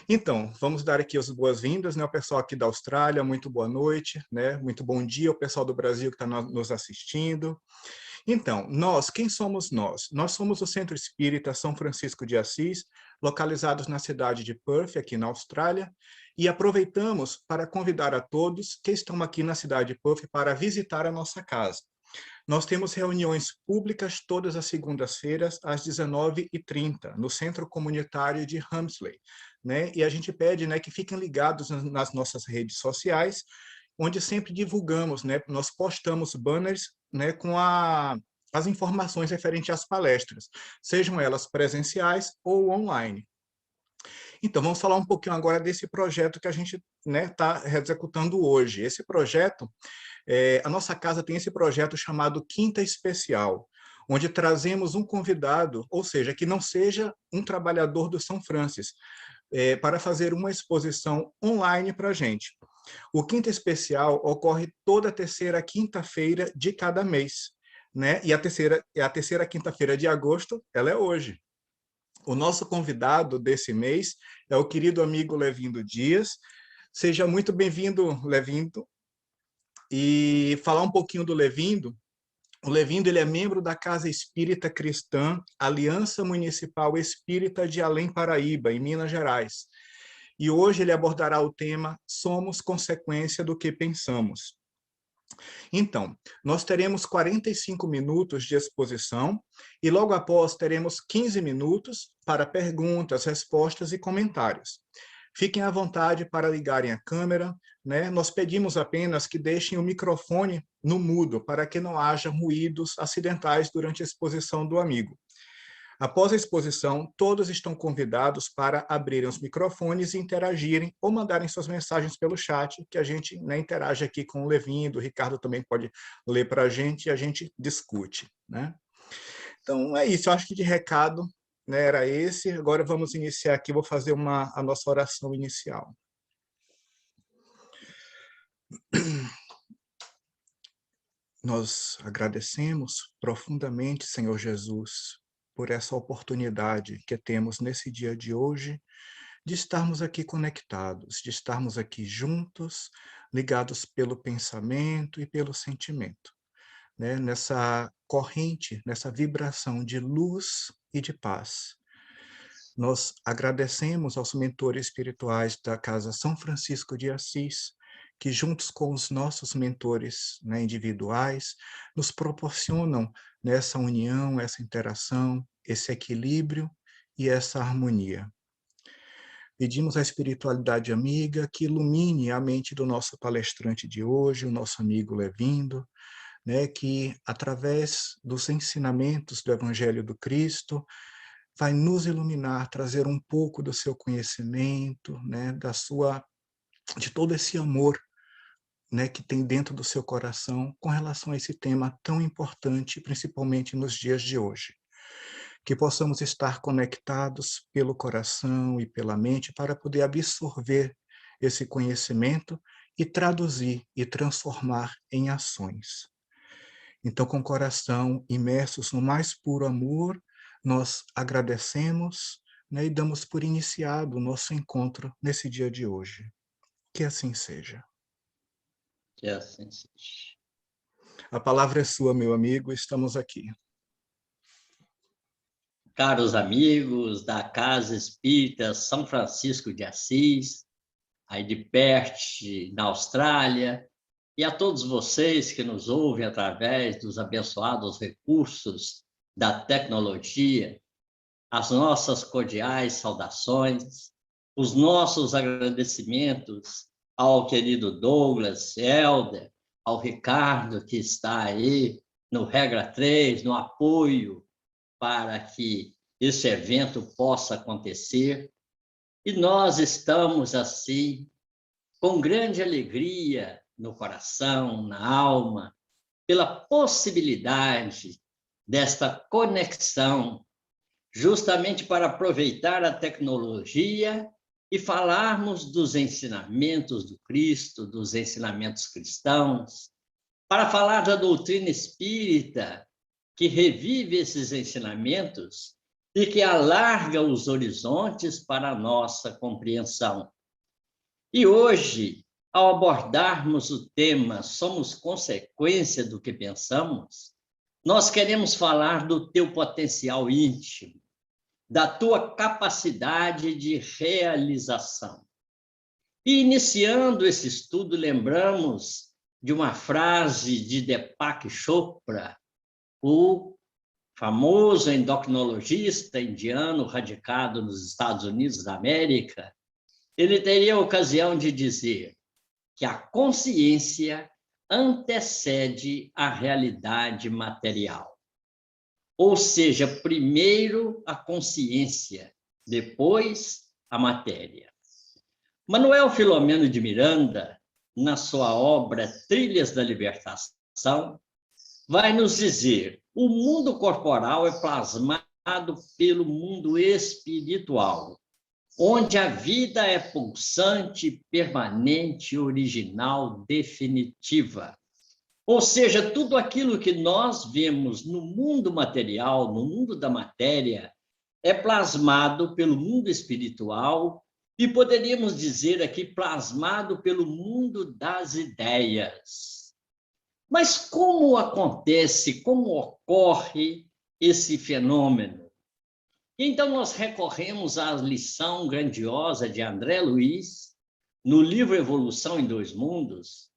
Então, vamos dar aqui as boas-vindas, né, ao pessoal aqui da Austrália, muito boa noite, né, muito bom dia ao pessoal do Brasil que está nos assistindo. Então, quem somos nós? Nós somos o Centro Espírita São Francisco de Assis, localizados na cidade de Perth, aqui na Austrália, e aproveitamos para convidar a todos que estão aqui na cidade de Perth para visitar a nossa casa. Nós temos reuniões públicas todas as segundas-feiras, às 19h30, no Centro Comunitário de Helmsley, né? E a gente pede, né, que fiquem ligados nas nossas redes sociais, onde sempre divulgamos, né? Nós postamos banners, né, com as informações referentes às palestras, sejam elas presenciais ou online. Então, vamos falar um pouquinho agora desse projeto que a gente, né, está executando hoje. Esse projeto, a nossa casa tem esse projeto chamado Quinta Especial, onde trazemos um convidado, ou seja, que não seja um trabalhador do São Francis, para fazer uma exposição online para a gente. O Quinta Especial ocorre toda terceira quinta-feira de cada mês, né? E a terceira quinta-feira de agosto, ela é hoje. O nosso convidado desse mês é o querido amigo Levindo Dias. Seja muito bem-vindo, Levindo. E falar um pouquinho do Levindo. O Levindo, ele é membro da Casa Espírita Cristã, Aliança Municipal Espírita de Além Paraíba, em Minas Gerais. E hoje ele abordará o tema Somos Consequência do que Pensamos. Então, nós teremos 45 minutos de exposição e logo após teremos 15 minutos para perguntas, respostas e comentários. Fiquem à vontade para ligarem a câmera, né? Nós pedimos apenas que deixem o microfone no mudo para que não haja ruídos acidentais durante a exposição do amigo. Após a exposição, todos estão convidados para abrirem os microfones e interagirem ou mandarem suas mensagens pelo chat, que a gente, né, interage aqui com o Levindo, o Ricardo também pode ler para a gente e a gente discute, né? Então, é isso. Eu acho que de recado, né, era esse. Agora vamos iniciar aqui, vou fazer a nossa oração inicial. Nós agradecemos profundamente, Senhor Jesus, por essa oportunidade que temos nesse dia de hoje, de estarmos aqui conectados, de estarmos aqui juntos, ligados pelo pensamento e pelo sentimento, né? Nessa corrente, nessa vibração de luz e de paz. Nós agradecemos aos mentores espirituais da Casa São Francisco de Assis, que juntos com os nossos mentores, né, individuais, nos proporcionam nessa união, essa interação, esse equilíbrio e essa harmonia. Pedimos à espiritualidade amiga que ilumine a mente do nosso palestrante de hoje, o nosso amigo Levindo, né, que através dos ensinamentos do Evangelho do Cristo, vai nos iluminar, trazer um pouco do seu conhecimento, né, de todo esse amor, né, que tem dentro do seu coração com relação a esse tema tão importante, principalmente nos dias de hoje. Que possamos estar conectados pelo coração e pela mente para poder absorver esse conhecimento e traduzir e transformar em ações. Então, com o coração imersos no mais puro amor, nós agradecemos, né, e damos por iniciado o nosso encontro nesse dia de hoje. Que assim seja. Que assim seja. A palavra é sua, meu amigo, estamos aqui. Caros amigos da Casa Espírita São Francisco de Assis, aí de Perth, na Austrália, e a todos vocês que nos ouvem através dos abençoados recursos da tecnologia, as nossas cordiais saudações, os nossos agradecimentos ao querido Douglas, Helder, ao Ricardo, que está aí no Regra 3, no apoio para que esse evento possa acontecer. E nós estamos, assim, com grande alegria no coração, na alma, pela possibilidade desta conexão, justamente para aproveitar a tecnologia e falarmos dos ensinamentos do Cristo, dos ensinamentos cristãos, para falar da doutrina espírita, que revive esses ensinamentos e que alarga os horizontes para a nossa compreensão. E hoje, ao abordarmos o tema Somos consequência do que pensamos, nós queremos falar do teu potencial íntimo, da tua capacidade de realização. E iniciando esse estudo, lembramos de uma frase de Deepak Chopra, o famoso endocrinologista indiano radicado nos Estados Unidos da América. Ele teria a ocasião de dizer que a consciência antecede a realidade material. Ou seja, primeiro a consciência, depois a matéria. Manuel Filomeno de Miranda, na sua obra Trilhas da Libertação, vai nos dizer: o mundo corporal é plasmado pelo mundo espiritual, onde a vida é pulsante, permanente, original, definitiva. Ou seja, tudo aquilo que nós vemos no mundo material, no mundo da matéria, é plasmado pelo mundo espiritual e poderíamos dizer aqui plasmado pelo mundo das ideias. Mas como acontece, como ocorre esse fenômeno? Então, nós recorremos à lição grandiosa de André Luiz, no livro Evolução em Dois Mundos,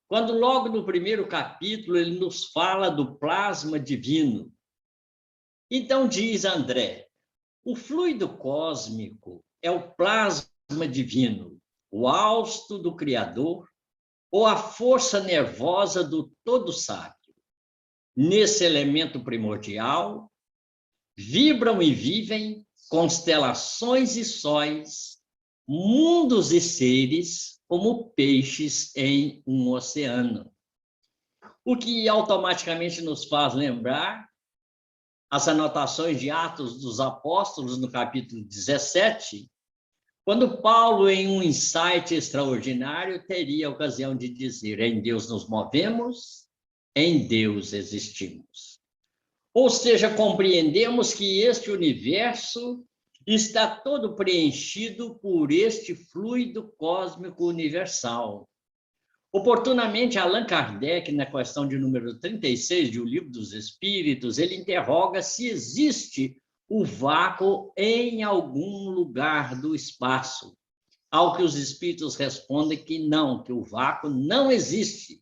quando logo no primeiro capítulo ele nos fala do plasma divino. Então, diz André, o fluido cósmico é o plasma divino, o hausto do Criador, ou a força nervosa do Todo Sábio. Nesse elemento primordial, vibram e vivem constelações e sóis, mundos e seres, como peixes em um oceano. O que automaticamente nos faz lembrar as anotações de Atos dos Apóstolos, no capítulo 17, quando Paulo, em um insight extraordinário, teria a ocasião de dizer: em Deus nos movemos, em Deus existimos. Ou seja, compreendemos que este universo está todo preenchido por este fluido cósmico universal. Oportunamente, Allan Kardec, na questão de número 36 de O Livro dos Espíritos, ele interroga se existe o vácuo em algum lugar do espaço. Ao que os espíritos respondem que não, que o vácuo não existe.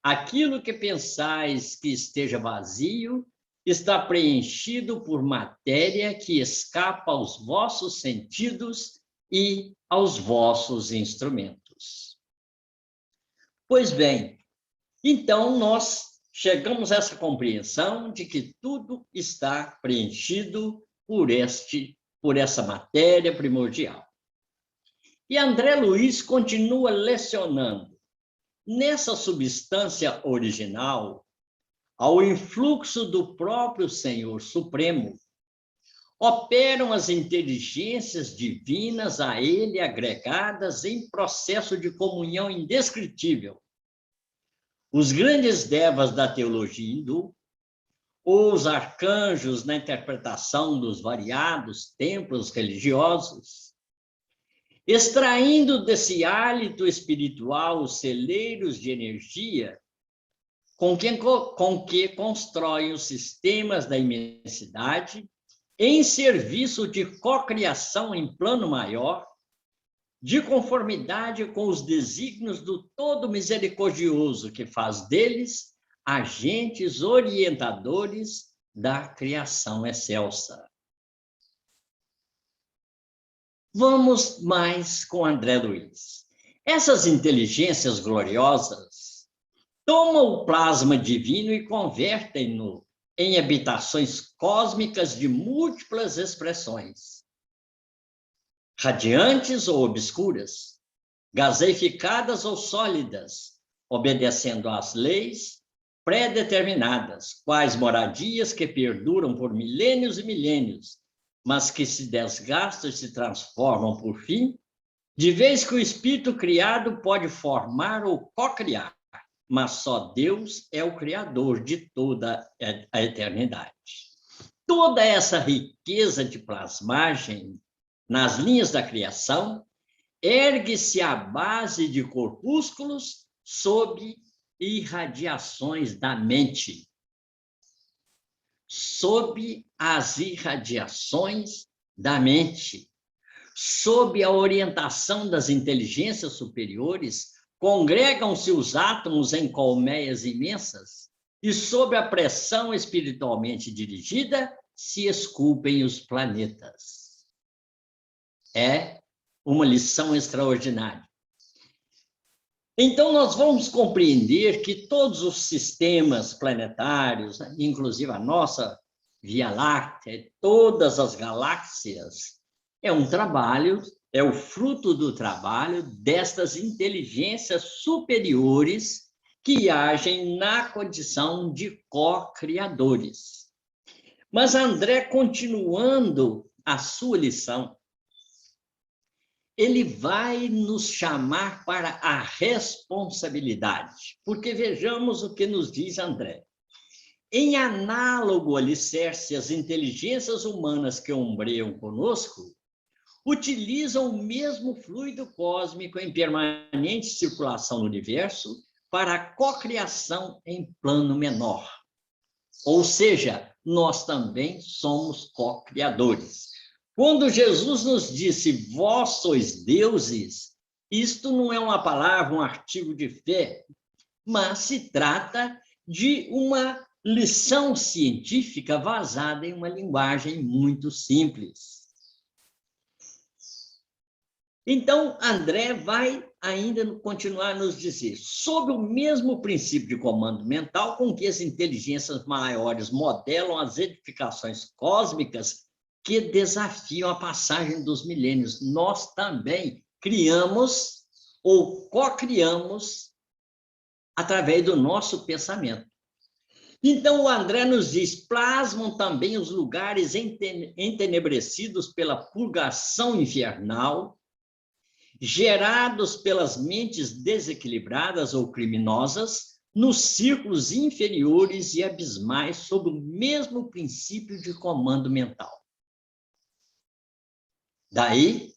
Aquilo que pensais que esteja vazio está preenchido por matéria que escapa aos vossos sentidos e aos vossos instrumentos. Pois bem, então nós chegamos a essa compreensão de que tudo está preenchido por essa matéria primordial. E André Luiz continua lecionando. Nessa substância original, ao influxo do próprio Senhor Supremo, operam as inteligências divinas a ele agregadas em processo de comunhão indescritível. Os grandes devas da teologia hindu, ou os arcanjos na interpretação dos variados templos religiosos, extraindo desse hálito espiritual os celeiros de energia com que constroem os sistemas da imensidade em serviço de cocriação em plano maior, de conformidade com os desígnios do Todo Misericordioso, que faz deles agentes orientadores da criação excelsa. Vamos mais com André Luiz. Essas inteligências gloriosas tomam o plasma divino e convertem-no em habitações cósmicas de múltiplas expressões, radiantes ou obscuras, gaseificadas ou sólidas, obedecendo às leis pré-determinadas, quais moradias que perduram por milênios e milênios, mas que se desgastam e se transformam por fim, de vez que o espírito criado pode formar ou co-criar, mas só Deus é o criador de toda a eternidade. toda essa riqueza de plasmagem nas linhas da criação ergue-se à base de corpúsculos sob irradiações da mente. Sob as irradiações da mente, sob a orientação das inteligências superiores, congregam-se os átomos em colmeias imensas e, sob a pressão espiritualmente dirigida, se esculpem os planetas. É uma lição extraordinária. Então, nós vamos compreender que todos os sistemas planetários, inclusive a nossa Via Láctea, todas as galáxias, é um trabalho, é o fruto do trabalho destas inteligências superiores que agem na condição de co-criadores. Mas André, continuando a sua lição, ele vai nos chamar para a responsabilidade, porque vejamos o que nos diz André. Em análogo alicerce, as inteligências humanas que ombreiam conosco utilizam o mesmo fluido cósmico em permanente circulação no universo para a cocriação em plano menor. Ou seja, nós também somos co-criadores. Quando Jesus nos disse, vós sois deuses, isto não é uma palavra, um artigo de fé, mas se trata de uma lição científica vazada em uma linguagem muito simples. Então, André vai ainda continuar a nos dizer, sob o mesmo princípio de comando mental com que as inteligências maiores modelam as edificações cósmicas que desafiam a passagem dos milênios, nós também criamos ou co-criamos através do nosso pensamento. Então, o André nos diz, plasmam também os lugares entenebrecidos pela purgação infernal, gerados pelas mentes desequilibradas ou criminosas, nos círculos inferiores e abismais, sob o mesmo princípio de comando mental. Daí,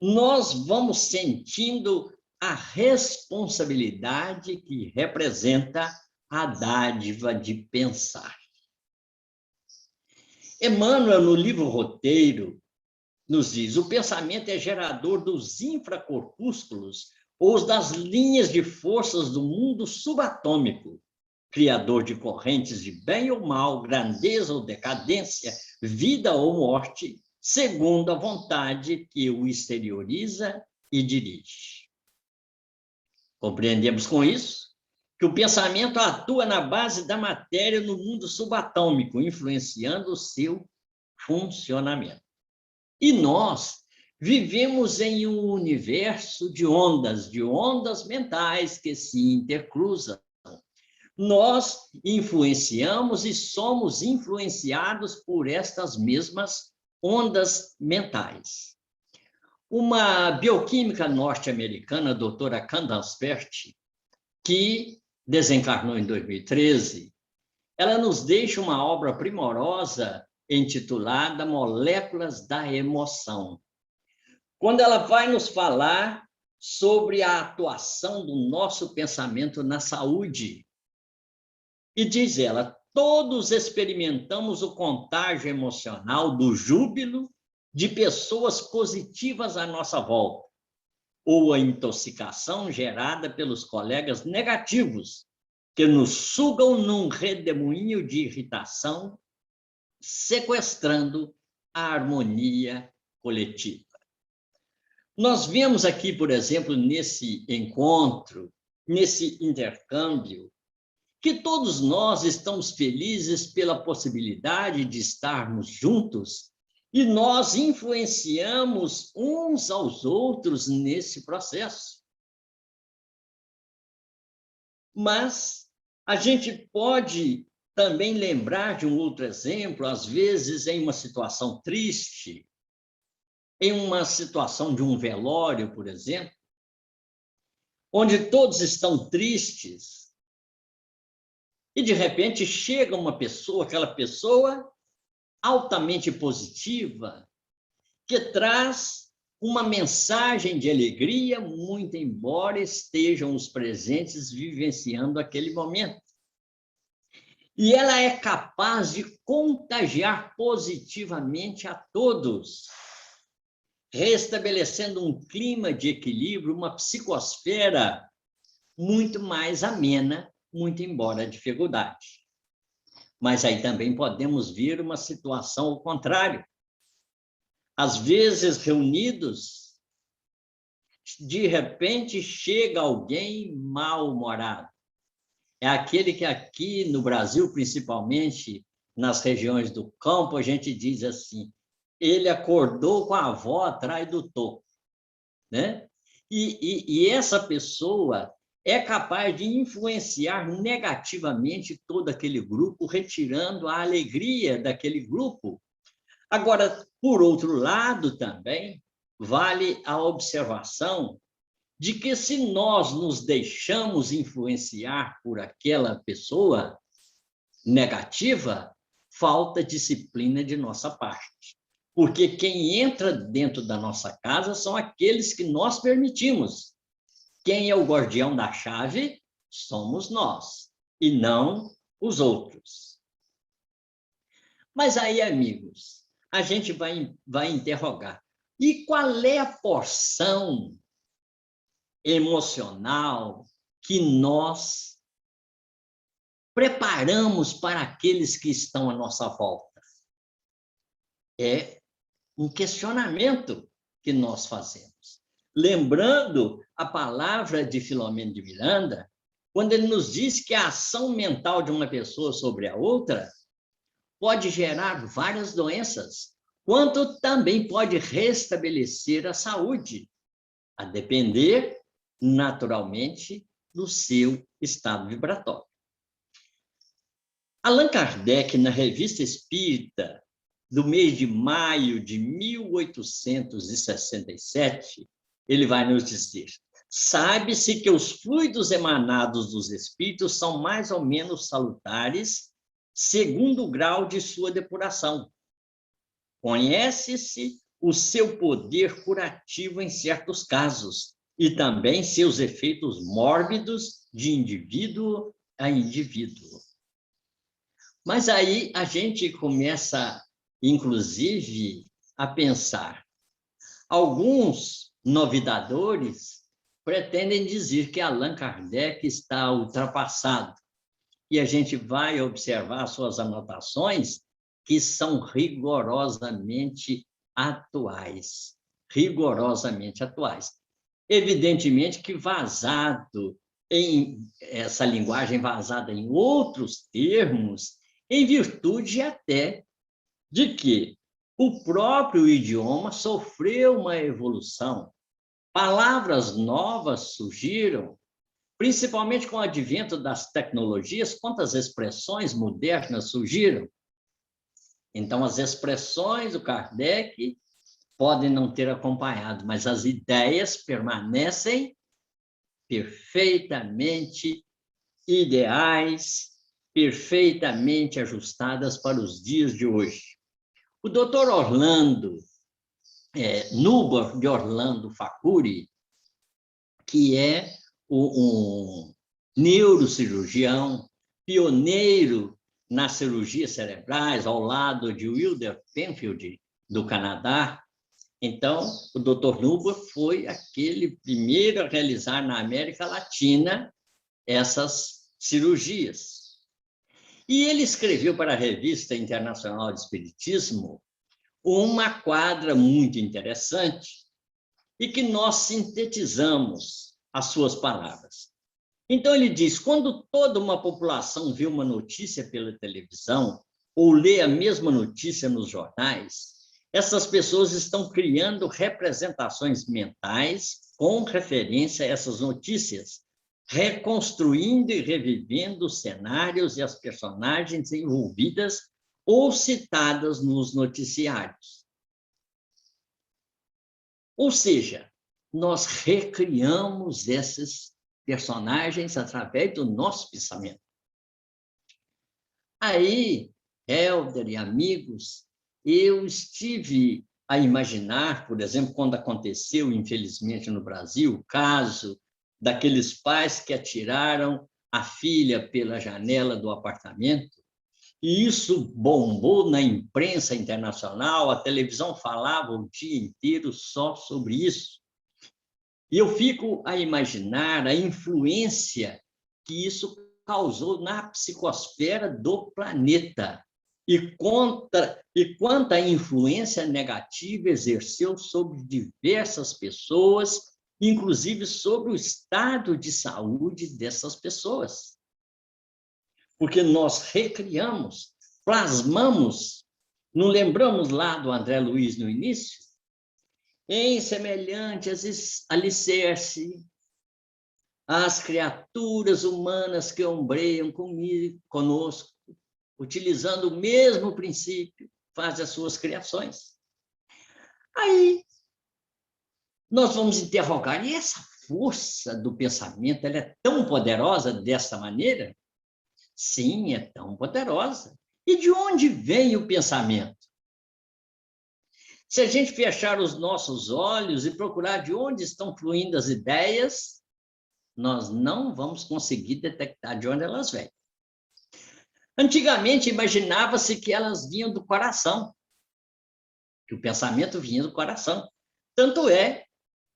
nós vamos sentindo a responsabilidade que representa a dádiva de pensar. Emmanuel, no livro Roteiro, nos diz, o pensamento é gerador dos infracorpúsculos ou das linhas de forças do mundo subatômico, criador de correntes de bem ou mal, grandeza ou decadência, vida ou morte, segundo a vontade que o exterioriza e dirige. Compreendemos com isso que o pensamento atua na base da matéria no mundo subatômico, influenciando o seu funcionamento. E nós vivemos em um universo de ondas mentais que se intercruzam. Nós influenciamos e somos influenciados por estas mesmas ondas mentais. Uma bioquímica norte-americana, a doutora Candace Pert, que desencarnou em 2013, ela nos deixa uma obra primorosa intitulada Moléculas da Emoção. Quando ela vai nos falar sobre a atuação do nosso pensamento na saúde. E diz ela, todos experimentamos o contágio emocional do júbilo de pessoas positivas à nossa volta, ou a intoxicação gerada pelos colegas negativos, que nos sugam num redemoinho de irritação, sequestrando a harmonia coletiva. Nós vemos aqui, por exemplo, nesse encontro, nesse intercâmbio, que todos nós estamos felizes pela possibilidade de estarmos juntos e nós influenciamos uns aos outros nesse processo. Mas a gente pode também lembrar de um outro exemplo, às vezes em uma situação triste, em uma situação de um velório, por exemplo, onde todos estão tristes, e de repente chega uma pessoa, aquela pessoa altamente positiva, que traz uma mensagem de alegria, muito embora estejam os presentes vivenciando aquele momento. E ela é capaz de contagiar positivamente a todos, restabelecendo um clima de equilíbrio, uma psicosfera muito mais amena, muito embora a dificuldade. Mas aí também podemos ver uma situação ao contrário. Às vezes, reunidos, de repente chega alguém mal-humorado. É aquele que aqui no Brasil, principalmente nas regiões do campo, a gente diz assim, ele acordou com a avó atrás do toco, né? E essa pessoa é capaz de influenciar negativamente todo aquele grupo, retirando a alegria daquele grupo. Agora, por outro lado também, vale a observação de que se nós nos deixamos influenciar por aquela pessoa negativa, falta disciplina de nossa parte. Porque quem entra dentro da nossa casa são aqueles que nós permitimos. Quem é o guardião da chave somos nós, e não os outros. Mas aí, amigos, a gente vai interrogar. E qual é a porção emocional que nós preparamos para aqueles que estão à nossa volta? É um questionamento que nós fazemos. Lembrando a palavra de Filomeno de Miranda, quando ele nos diz que a ação mental de uma pessoa sobre a outra pode gerar várias doenças, quanto também pode restabelecer a saúde, a depender, naturalmente, do seu estado vibratório. Allan Kardec, na Revista Espírita, do mês de maio de 1867, ele vai nos dizer: sabe-se que os fluidos emanados dos espíritos são mais ou menos salutares, segundo o grau de sua depuração. Conhece-se o seu poder curativo em certos casos e também seus efeitos mórbidos de indivíduo a indivíduo. Mas aí a gente começa, inclusive, a pensar. Alguns novidadores pretendem dizer que Allan Kardec está ultrapassado. E a gente vai observar suas anotações, que são rigorosamente atuais. Rigorosamente atuais. Evidentemente que vazado em essa linguagem vazada em outros termos, em virtude até de que o próprio idioma sofreu uma evolução. Palavras novas surgiram, principalmente com o advento das tecnologias, quantas expressões modernas surgiram. Então, as expressões do Kardec podem não ter acompanhado, mas as ideias permanecem perfeitamente ideais, perfeitamente ajustadas para os dias de hoje. O doutor Orlando, Nubor de Orlando Facuri, que é um neurocirurgião, pioneiro nas cirurgias cerebrais, ao lado de Wilder Penfield, do Canadá. Então, o doutor Nubor foi aquele primeiro a realizar na América Latina essas cirurgias. E ele escreveu para a Revista Internacional de Espiritismo uma quadra muito interessante e que nós sintetizamos as suas palavras. Então, ele diz, quando toda uma população vê uma notícia pela televisão ou lê a mesma notícia nos jornais, essas pessoas estão criando representações mentais com referência a essas notícias, reconstruindo e revivendo os cenários e as personagens envolvidas ou citadas nos noticiários. Ou seja, nós recriamos esses personagens através do nosso pensamento. Aí, Helder e amigos, eu estive a imaginar, por exemplo, quando aconteceu, infelizmente, no Brasil, o caso daqueles pais que atiraram a filha pela janela do apartamento, e isso bombou na imprensa internacional, a televisão falava o dia inteiro só sobre isso. E eu fico a imaginar a influência que isso causou na psicosfera do planeta e quanta influência negativa exerceu sobre diversas pessoas, inclusive sobre o estado de saúde dessas pessoas. Porque nós recriamos, plasmamos, não lembramos lá do André Luiz no início? Em semelhante alicerce, as criaturas humanas que ombreiam conosco, utilizando o mesmo princípio, fazem as suas criações. Aí, nós vamos interrogar, e essa força do pensamento, ela é tão poderosa dessa maneira? Sim, é tão poderosa. E de onde vem o pensamento? Se a gente fechar os nossos olhos e procurar de onde estão fluindo as ideias, nós não vamos conseguir detectar de onde elas vêm. Antigamente, imaginava-se que elas vinham do coração, que o pensamento vinha do coração. Tanto é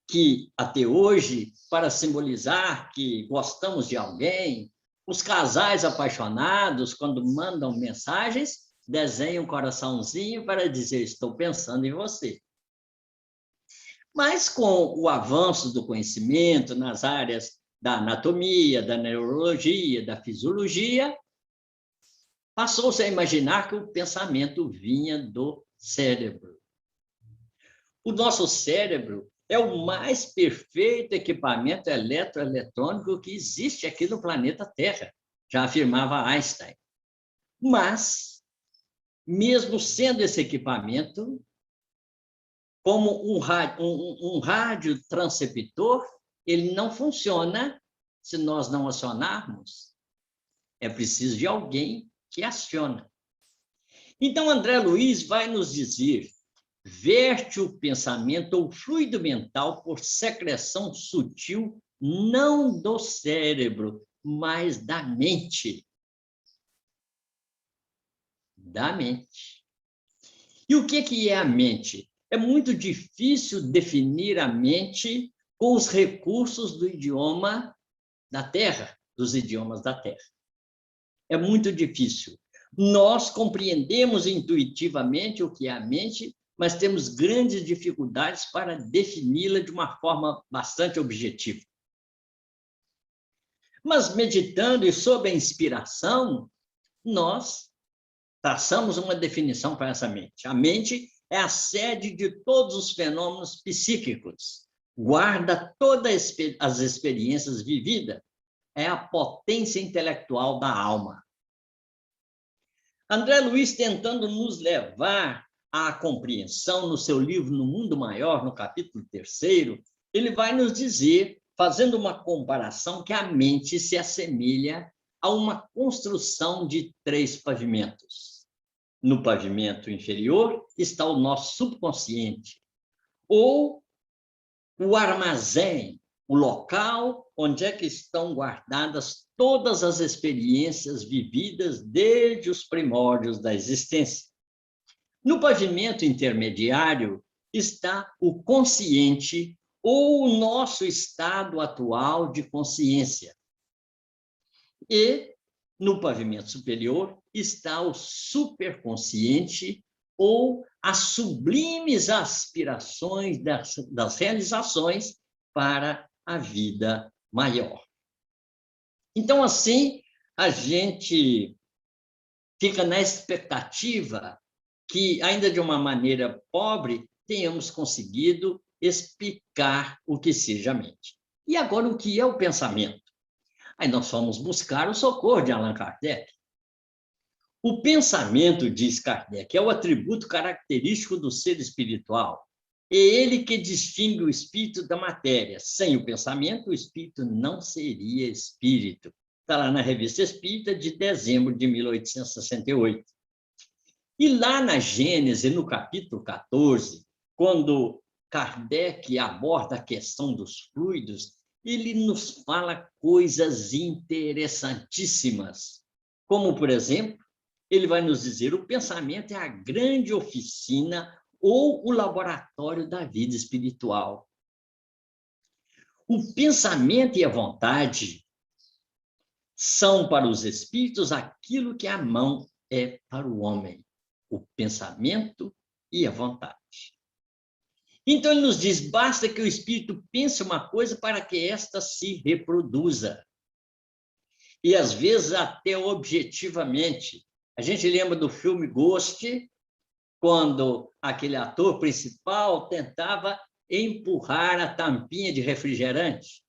que, até hoje, para simbolizar que gostamos de alguém, os casais apaixonados, quando mandam mensagens, desenham um coraçãozinho para dizer, estou pensando em você. Mas com o avanço do conhecimento nas áreas da anatomia, da neurologia, da fisiologia, passou-se a imaginar que o pensamento vinha do cérebro. O nosso cérebro é o mais perfeito equipamento eletroeletrônico que existe aqui no planeta Terra, já afirmava Einstein. Mas, mesmo sendo esse equipamento, como um radiotransceptor, ele não funciona se nós não acionarmos. É preciso de alguém que aciona. Então, André Luiz vai nos dizer, verte o pensamento ou fluido mental por secreção sutil, não do cérebro, mas da mente. Da mente. E o que é a mente? É muito difícil definir a mente com os recursos do idioma da Terra, dos idiomas da Terra. É muito difícil. Nós compreendemos intuitivamente o que é a mente, mas temos grandes dificuldades para defini-la de uma forma bastante objetiva. Mas meditando e sob a inspiração, nós traçamos uma definição para essa mente. A mente é a sede de todos os fenômenos psíquicos, guarda todas as experiências vividas, é a potência intelectual da alma. André Luiz, tentando nos levar à compreensão no seu livro No Mundo Maior, no capítulo 3º, ele vai nos dizer, fazendo uma comparação, que a mente se assemelha a uma construção de 3 pavimentos. No pavimento inferior está o nosso subconsciente, ou o armazém, o local onde é que estão guardadas todas as experiências vividas desde os primórdios da existência. No pavimento intermediário está o consciente, ou o nosso estado atual de consciência. E no pavimento superior está o superconsciente, ou as sublimes aspirações das realizações para a vida maior. Então, assim, a gente fica na expectativa que, ainda de uma maneira pobre, tenhamos conseguido explicar o que seja a mente. E agora, o que é o pensamento? Aí nós fomos buscar o socorro de Allan Kardec. O pensamento, diz Kardec, é o atributo característico do ser espiritual. É ele que distingue o espírito da matéria. Sem o pensamento, o espírito não seria espírito. Está lá na Revista Espírita, de dezembro de 1868. E lá na Gênese, no capítulo 14, quando Kardec aborda a questão dos fluidos, ele nos fala coisas interessantíssimas, como, por exemplo, ele vai nos dizer: o pensamento é a grande oficina ou o laboratório da vida espiritual. O pensamento e a vontade são para os espíritos aquilo que a mão é para o homem, o pensamento e a vontade. Então, ele nos diz: basta que o espírito pense uma coisa para que esta se reproduza. E, às vezes, até objetivamente. A gente lembra do filme Ghost, quando aquele ator principal tentava empurrar a tampinha de refrigerante.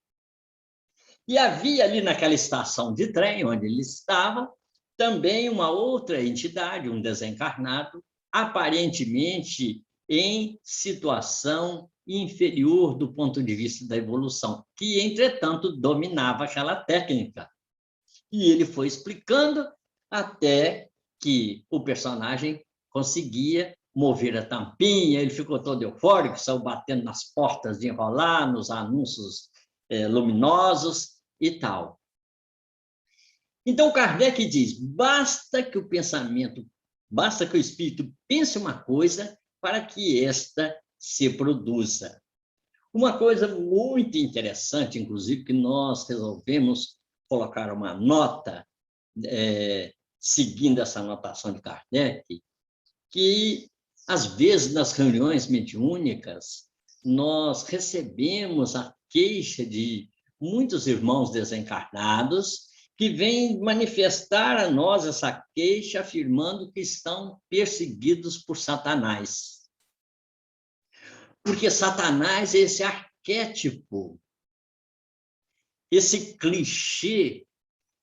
E havia ali naquela estação de trem onde ele estava também uma outra entidade, um desencarnado, aparentemente em situação inferior do ponto de vista da evolução, que, entretanto, dominava aquela técnica. E ele foi explicando até que o personagem conseguia mover a tampinha, ele ficou todo eufórico, saiu batendo nas portas de enrolar, nos anúncios luminosos e tal. Então, Kardec diz: basta que o espírito pense uma coisa para que esta se produza. Uma coisa muito interessante, inclusive, que nós resolvemos colocar uma nota, seguindo essa anotação de Kardec, que, às vezes, nas reuniões mediúnicas, nós recebemos a queixa de muitos irmãos desencarnados que vêm manifestar a nós essa queixa, afirmando que estão perseguidos por Satanás. Porque Satanás é esse arquétipo, esse clichê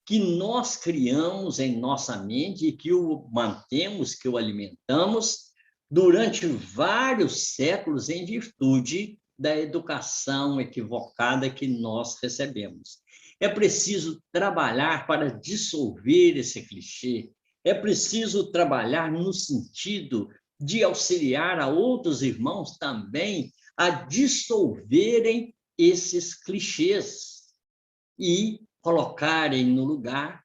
que nós criamos em nossa mente e que o mantemos, que o alimentamos durante vários séculos em virtude da educação equivocada que nós recebemos. É preciso trabalhar para dissolver esse clichê, é preciso trabalhar no sentido de auxiliar a outros irmãos também a dissolverem esses clichês e colocarem no lugar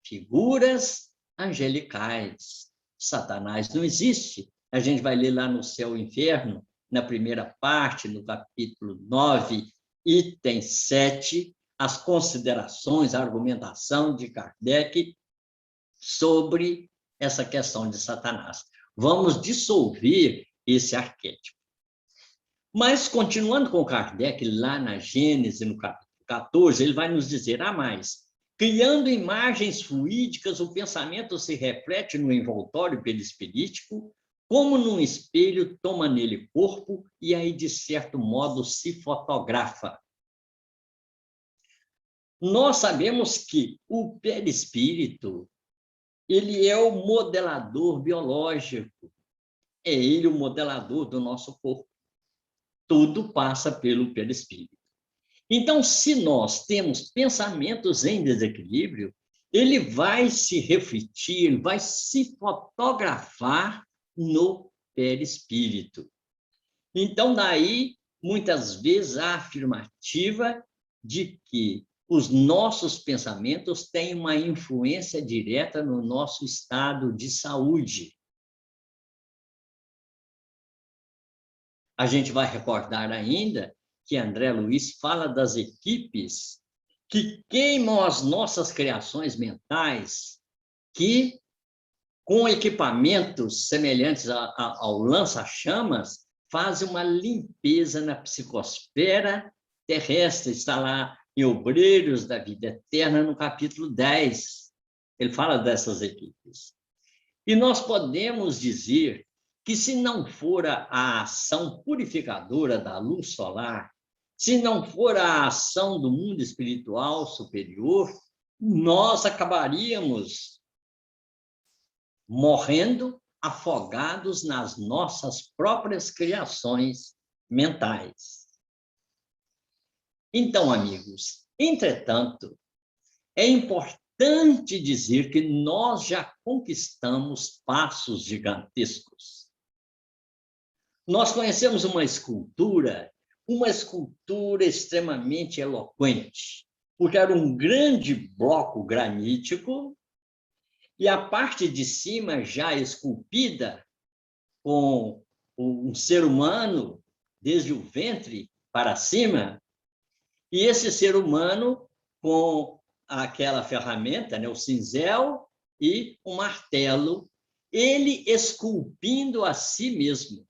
figuras angelicais. Satanás não existe. A gente vai ler lá no Céu e Inferno, na primeira parte, no capítulo 9, item 7, as considerações, a argumentação de Kardec sobre essa questão de Satanás. Vamos dissolver esse arquétipo. Mas, continuando com Kardec, lá na Gênese, no capítulo 14, ele vai nos dizer a mais: criando imagens fluídicas, o pensamento se reflete no envoltório perispirítico, como num espelho, toma nele corpo e aí, de certo modo, se fotografa. Nós sabemos que o perispírito, ele é o modelador biológico, é ele o modelador do nosso corpo. Tudo passa pelo perispírito. Então, se nós temos pensamentos em desequilíbrio, ele vai se refletir, ele vai se fotografar no perispírito. Então, daí, muitas vezes, a afirmativa de que os nossos pensamentos têm uma influência direta no nosso estado de saúde. A gente vai recordar ainda que André Luiz fala das equipes que queimam as nossas criações mentais, que, com equipamentos semelhantes ao lança-chamas, fazem uma limpeza na psicosfera terrestre. Está lá em Obreiros da Vida Eterna, no capítulo 10. Ele fala dessas equipes. E nós podemos dizer que, se não for a ação purificadora da luz solar, se não for a ação do mundo espiritual superior, nós acabaríamos morrendo afogados nas nossas próprias criações mentais. Então, amigos, entretanto, é importante bastante dizer que nós já conquistamos passos gigantescos. Nós conhecemos uma escultura extremamente eloquente, porque era um grande bloco granítico e a parte de cima já esculpida com um ser humano, desde o ventre para cima, e esse ser humano com aquela ferramenta, né, o cinzel e o martelo, ele esculpindo a si mesmo.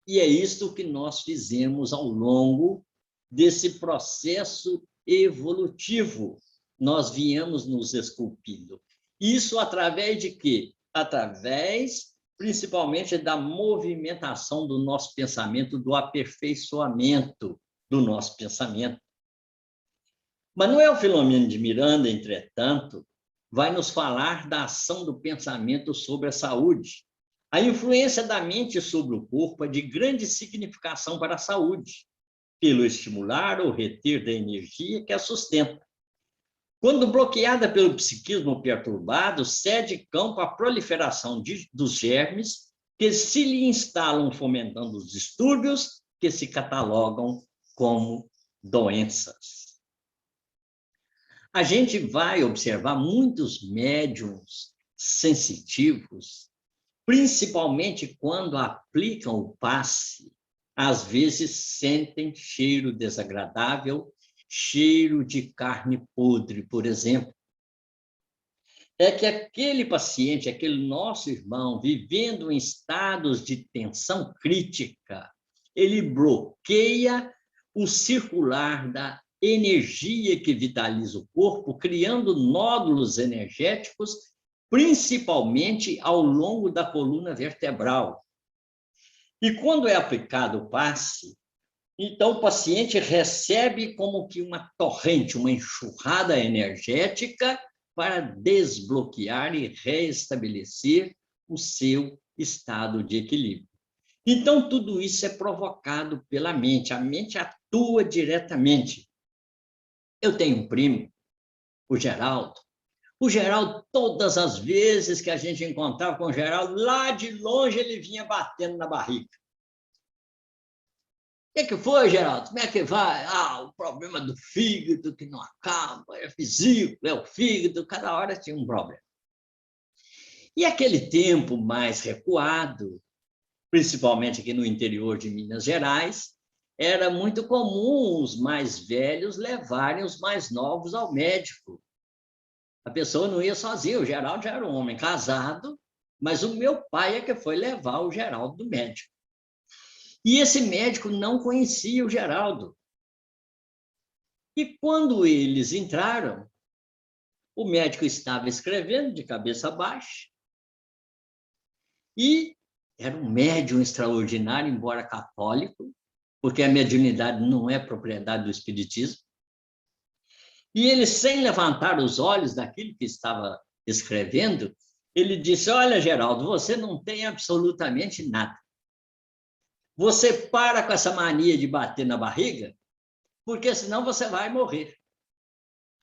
E é isto que nós fizemos ao longo desse processo evolutivo. Nós viemos nos esculpindo. Isso através de quê? Através, principalmente, da movimentação do nosso pensamento, do aperfeiçoamento do nosso pensamento. Manuel Filomeno de Miranda, entretanto, vai nos falar da ação do pensamento sobre a saúde. A influência da mente sobre o corpo é de grande significação para a saúde, pelo estimular ou reter da energia que a sustenta. Quando bloqueada pelo psiquismo perturbado, cede campo à proliferação dos germes que se lhe instalam, fomentando os distúrbios que se catalogam como doenças. A gente vai observar muitos médiums sensitivos, principalmente quando aplicam o passe, às vezes sentem cheiro desagradável, cheiro de carne podre, por exemplo. É que aquele paciente, aquele nosso irmão, vivendo em estados de tensão crítica, ele bloqueia o circular da energia que vitaliza o corpo, criando nódulos energéticos, principalmente ao longo da coluna vertebral. E quando é aplicado o passe, então o paciente recebe como que uma torrente, uma enxurrada energética para desbloquear e reestabelecer o seu estado de equilíbrio. Então, tudo isso é provocado pela mente, a mente atua diretamente. Eu tenho um primo, o Geraldo. O Geraldo, todas as vezes que a gente encontrava com o Geraldo, lá de longe ele vinha batendo na barriga. O que foi, Geraldo? Como é que vai? O problema do fígado que não acaba, é físico, é o fígado, cada hora tinha um problema. E aquele tempo mais recuado, principalmente aqui no interior de Minas Gerais, era muito comum os mais velhos levarem os mais novos ao médico. A pessoa não ia sozinha, o Geraldo já era um homem casado, mas o meu pai é que foi levar o Geraldo do médico. E esse médico não conhecia o Geraldo. E quando eles entraram, o médico estava escrevendo de cabeça baixa, e era um médium extraordinário, embora católico, porque a mediunidade não é propriedade do espiritismo. E ele, sem levantar os olhos daquilo que estava escrevendo, ele disse: olha, Geraldo, você não tem absolutamente nada. Você para com essa mania de bater na barriga, porque senão você vai morrer.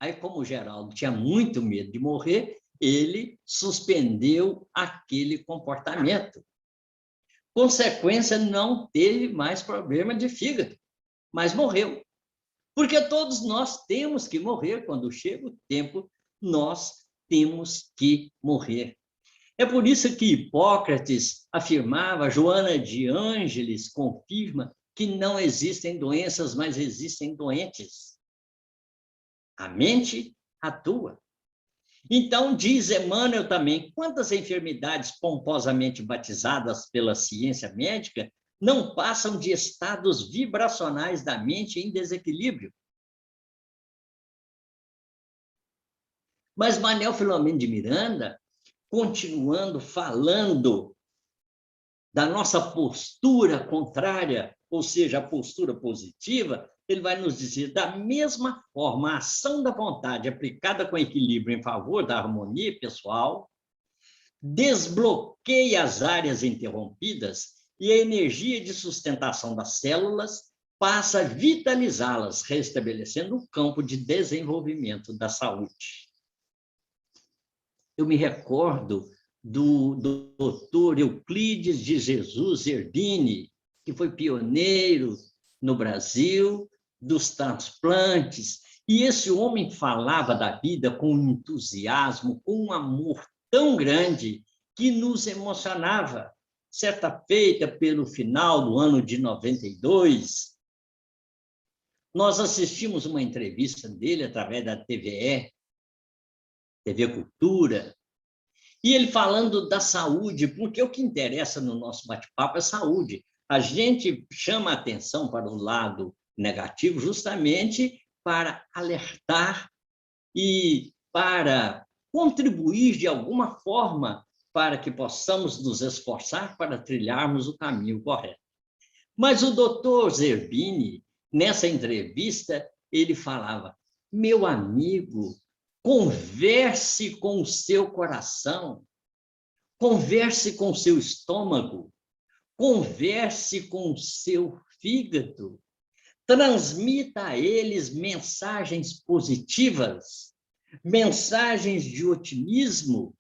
Aí, como o Geraldo tinha muito medo de morrer, ele suspendeu aquele comportamento. Consequência, não teve mais problema de fígado, mas morreu. Porque todos nós temos que morrer. Quando chega o tempo, nós temos que morrer. É por isso que Hipócrates afirmava, Joana de Ângeles confirma, que não existem doenças, mas existem doentes. A mente atua. Então, diz Emmanuel também, quantas enfermidades pomposamente batizadas pela ciência médica não passam de estados vibracionais da mente em desequilíbrio? Mas Manuel Filomeno de Miranda, continuando falando da nossa postura contrária, ou seja, a postura positiva, ele vai nos dizer, da mesma forma, a ação da vontade aplicada com equilíbrio em favor da harmonia pessoal desbloqueia as áreas interrompidas e a energia de sustentação das células passa a vitalizá-las, restabelecendo o campo de desenvolvimento da saúde. eu me recordo do doutor Euclides de Jesus Zerbini, que foi pioneiro no Brasil dos transplantes, e esse homem falava da vida com um entusiasmo, com um amor tão grande que nos emocionava. Certa feita, pelo final do ano de 92, nós assistimos uma entrevista dele através da TVE, TV Cultura, e ele falando da saúde, porque o que interessa no nosso bate-papo é saúde. A gente chama a atenção para o lado negativo justamente para alertar e para contribuir de alguma forma para que possamos nos esforçar para trilharmos o caminho correto. Mas o doutor Zerbini, nessa entrevista, ele falava: meu amigo, converse com o seu coração, converse com o seu estômago, converse com o seu fígado, transmita a eles mensagens positivas, mensagens de otimismo,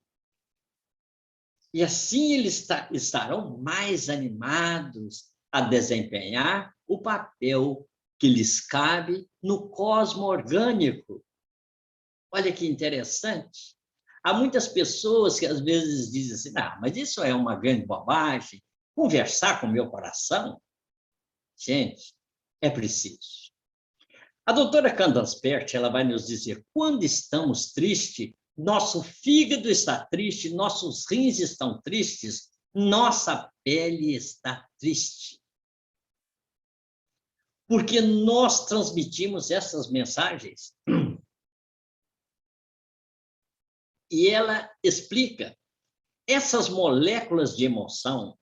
e assim eles estarão mais animados a desempenhar o papel que lhes cabe no cosmo orgânico. Olha que interessante. Há muitas pessoas que às vezes dizem assim: ah, mas isso é uma grande bobagem, conversar com o meu coração. Gente, é preciso. A doutora Candace Pert, ela vai nos dizer: quando estamos tristes, nosso fígado está triste, nossos rins estão tristes, nossa pele está triste. Porque nós transmitimos essas mensagens. E ela explica: essas moléculas de emoção,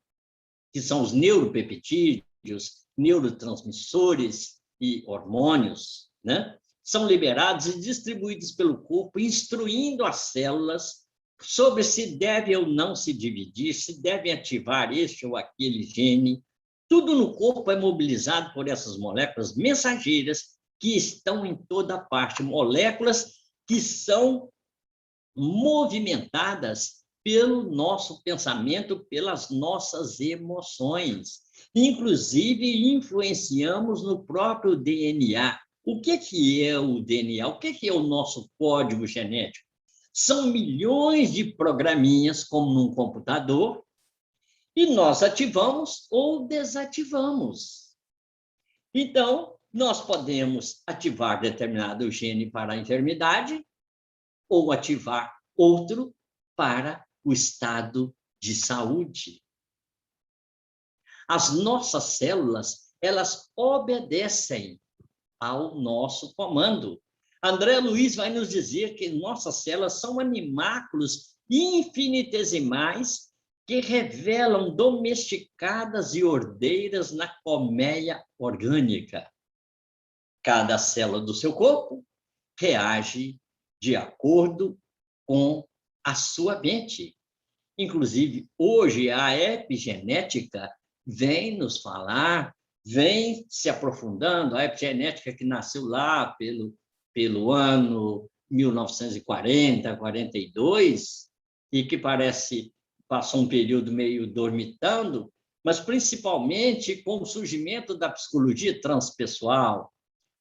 que são os neuropeptídeos, neurotransmissores e hormônios, né, são liberados e distribuídos pelo corpo, instruindo as células sobre se deve ou não se dividir, se devem ativar este ou aquele gene. Tudo no corpo é mobilizado por essas moléculas mensageiras que estão em toda parte, moléculas que são movimentadas pelo nosso pensamento, pelas nossas emoções. Inclusive, influenciamos no próprio DNA. O que é o DNA? O que é o nosso código genético? São milhões de programinhas, como num computador, e nós ativamos ou desativamos. Então, nós podemos ativar determinado gene para a enfermidade ou ativar outro para o estado de saúde. As nossas células, elas obedecem ao nosso comando. André Luiz vai nos dizer que nossas células são animáculos infinitesimais que revelam domesticadas e ordeiras na colmeia orgânica. Cada célula do seu corpo reage de acordo com a sua mente. Inclusive, hoje, a epigenética vem nos falar, vem se aprofundando, a epigenética que nasceu lá pelo ano 1940, 42, e que parece passou um período meio dormitando, mas principalmente com o surgimento da psicologia transpessoal,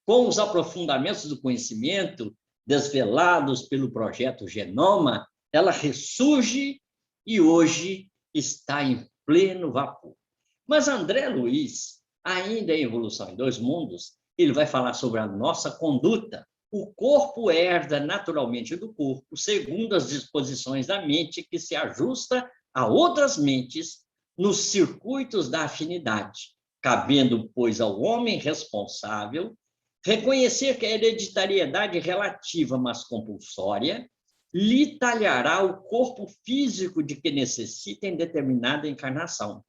com os aprofundamentos do conhecimento desvelados pelo projeto Genoma, ela ressurge e hoje está em pleno vapor. Mas André Luiz, ainda em Evolução em Dois Mundos, ele vai falar sobre a nossa conduta. O corpo herda naturalmente do corpo, segundo as disposições da mente, que se ajusta a outras mentes nos circuitos da afinidade, cabendo, pois, ao homem responsável reconhecer que a hereditariedade relativa, mas compulsória, lhe talhará o corpo físico de que necessita em determinada encarnação,